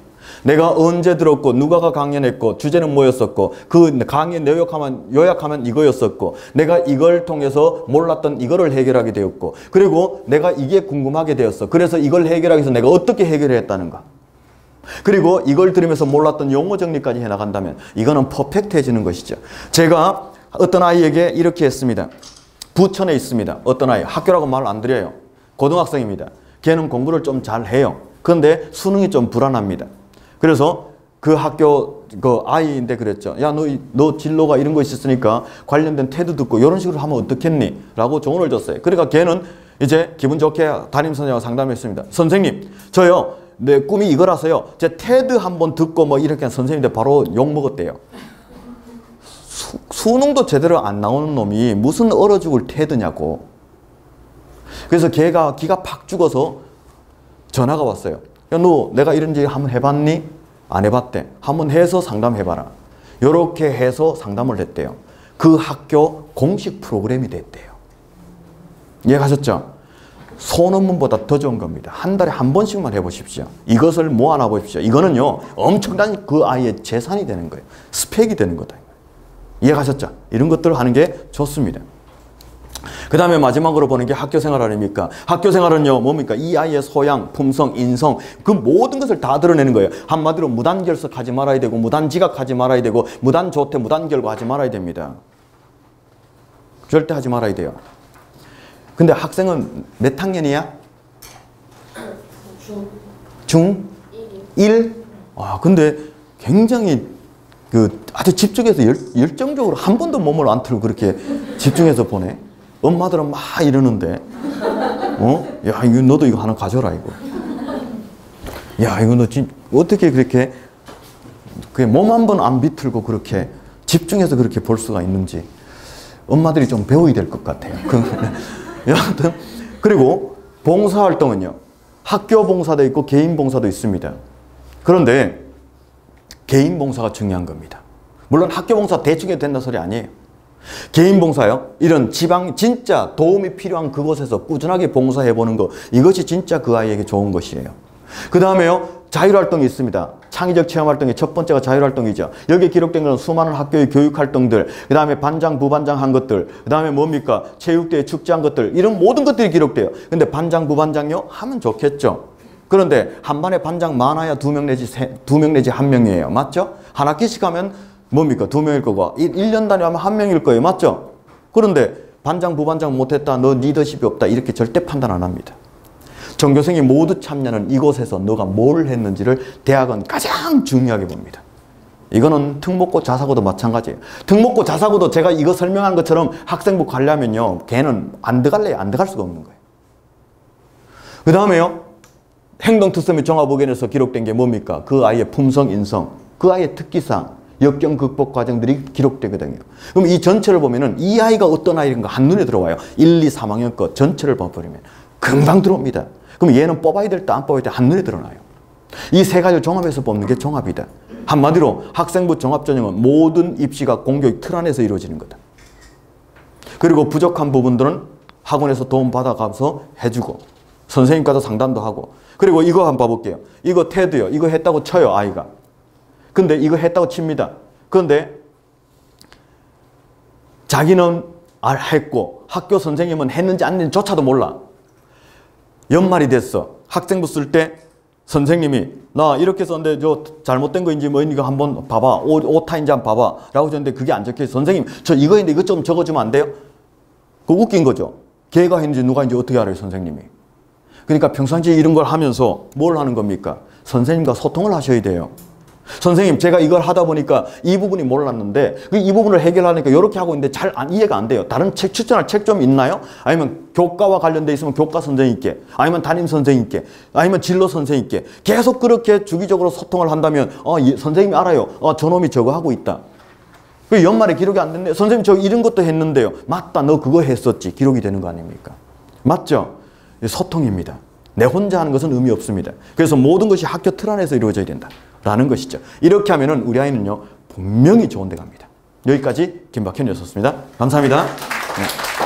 내가 언제 들었고 누가가 강연했고 주제는 뭐였었고 그 강의 요약하면 이거였었고 내가 이걸 통해서 몰랐던 이거를 해결하게 되었고 그리고 내가 이게 궁금하게 되었어. 그래서 이걸 해결하기 위해서 내가 어떻게 해결했다는가. 그리고 이걸 들으면서 몰랐던 용어 정리까지 해나간다면 이거는 퍼펙트해지는 것이죠. 제가 어떤 아이에게 이렇게 했습니다. 부천에 있습니다. 어떤 아이 학교라고 말 안 드려요. 고등학생입니다. 걔는 공부를 좀 잘해요. 그런데 수능이 좀 불안합니다. 그래서 그 학교 그 아이인데 그랬죠. 야, 너 진로가 이런 거 있었으니까 관련된 테드 듣고 이런 식으로 하면 어떻겠니? 라고 조언을 줬어요. 그러니까 걔는 이제 기분 좋게 담임선생님하고 상담했습니다. 선생님, 저요 내 꿈이 이거라서요. 제 테드 한번 듣고 뭐 이렇게 한 선생님인데 바로 욕 먹었대요. 수능도 제대로 안 나오는 놈이 무슨 얼어 죽을 테드냐고. 그래서 걔가 기가 팍 죽어서 전화가 왔어요. 야, 너 내가 이런 일 한번 해봤니? 안 해봤대. 한번 해서 상담해봐라. 이렇게 해서 상담을 했대요. 그 학교 공식 프로그램이 됐대요. 이해가셨죠? 소논문보다 더 좋은 겁니다. 한 달에 한 번씩만 해보십시오. 이것을 모아놔 보십시오. 이거는요, 엄청난 그 아이의 재산이 되는 거예요. 스펙이 되는 거다. 이해가셨죠? 이런 것들을 하는 게 좋습니다. 그 다음에 마지막으로 보는 게 학교 생활 아닙니까? 학교 생활은요, 뭡니까? 이 아이의 소양, 품성, 인성, 그 모든 것을 다 드러내는 거예요. 한마디로 무단결석하지 말아야 되고, 무단지각하지 말아야 되고, 무단조퇴, 무단결과하지 말아야 됩니다. 절대 하지 말아야 돼요. 근데 학생은 몇 학년이야? 중? 1? 아, 근데 굉장히 아주 집중해서 열정적으로 한 번도 몸을 안 틀고 그렇게 집중해서 보내. 엄마들은 막 이러는데, 야, 이거 너도 이거 하나 가져라, 이거. 야, 이거 너 어떻게 그렇게, 몸 한 번 안 비틀고 그렇게 집중해서 그렇게 볼 수가 있는지 엄마들이 좀 배워야 될 것 같아요. 여하튼, 그리고 봉사활동은요, 학교 봉사도 있고 개인 봉사도 있습니다. 그런데 개인 봉사가 중요한 겁니다. 물론 학교 봉사 대충 해도 된다는 소리 아니에요. 개인 봉사요, 이런 지방 진짜 도움이 필요한 그곳에서 꾸준하게 봉사해보는 거, 이것이 진짜 그 아이에게 좋은 것이에요. 그 다음에요, 자율활동이 있습니다. 창의적 체험활동의 첫 번째가 자율활동이죠. 여기에 기록된 것은 수많은 학교의 교육활동들, 그 다음에 반장, 부반장 한 것들, 그 다음에 뭡니까? 체육대회 축제한 것들, 이런 모든 것들이 기록돼요. 근데 반장, 부반장요? 하면 좋겠죠. 그런데 한 반에 반장 많아야 2명 내지 1명이에요. 맞죠? 한 학기씩 하면 뭡니까? 2명일 거고, 1년 단위 하면 1명일 거예요. 맞죠? 그런데 반장, 부반장 못했다, 너 리더십이 없다, 이렇게 절대 판단 안 합니다. 전교생이 모두 참여하는 이곳에서 너가 뭘 했는지를 대학은 가장 중요하게 봅니다. 이거는 특목고 자사고도 마찬가지예요. 특목고 자사고도 제가 이거 설명한 것처럼 학생부 관리하면요, 걔는 안 들어갈래요? 안 들어갈 수가 없는 거예요. 그 다음에요, 행동특성 및 종합의견에서 기록된 게 뭡니까? 그 아이의 품성, 인성, 그 아이의 특기사항, 역경 극복 과정들이 기록되거든요. 그럼 이 전체를 보면은 이 아이가 어떤 아이인가 한눈에 들어와요. 1, 2, 3학년 거 전체를 봐버리면 금방 들어옵니다. 그럼 얘는 뽑아야 될 때 안 뽑아야 될 때 한눈에 드러나요. 이 세 가지를 종합해서 뽑는 게 종합이다. 한마디로 학생부 종합전형은 모든 입시가 공교육 틀 안에서 이루어지는 거다. 그리고 부족한 부분들은 학원에서 도움 받아가면서 해주고, 선생님과도 상담도 하고. 그리고 이거 한번 봐볼게요. 이거 테드요. 이거 했다고 쳐요, 아이가. 근데 이거 했다고 칩니다. 그런데 자기는 했고 학교 선생님은 했는지 안 했는지조차도 몰라. 연말이 됐어. 학생부 쓸 때 선생님이 나 이렇게 썼는데 저 잘못된 거인지 뭐인지 한번 봐봐. 오타인지 한번 봐봐. 라고 했는데 그게 안 적혀있어. 선생님 저 이거인데 이것 좀 적어주면 안 돼요? 그거 웃긴 거죠. 걔가 했는지 누가 했는지 어떻게 알아요, 선생님이. 그러니까 평상시에 이런 걸 하면서 뭘 하는 겁니까? 선생님과 소통을 하셔야 돼요. 선생님 제가 이걸 하다 보니까 이 부분이 몰랐는데 이 부분을 해결하니까 이렇게 하고 있는데 잘 이해가 안 돼요. 다른 책 추천할 책 좀 있나요? 아니면 교과와 관련돼 있으면 교과 선생님께, 아니면 담임 선생님께, 아니면 진로 선생님께 계속 그렇게 주기적으로 소통을 한다면 선생님이 알아요. 저놈이 저거 하고 있다. 그 연말에 기록이 안 됐네. 선생님 저 이런 것도 했는데요. 맞다, 너 그거 했었지. 기록이 되는 거 아닙니까? 맞죠? 소통입니다. 내 혼자 하는 것은 의미 없습니다. 그래서 모든 것이 학교 틀 안에서 이루어져야 된다 라는 것이죠. 이렇게 하면은 우리 아이는요 분명히 좋은 데 갑니다. 여기까지 김박현이었습니다. 감사합니다. 네.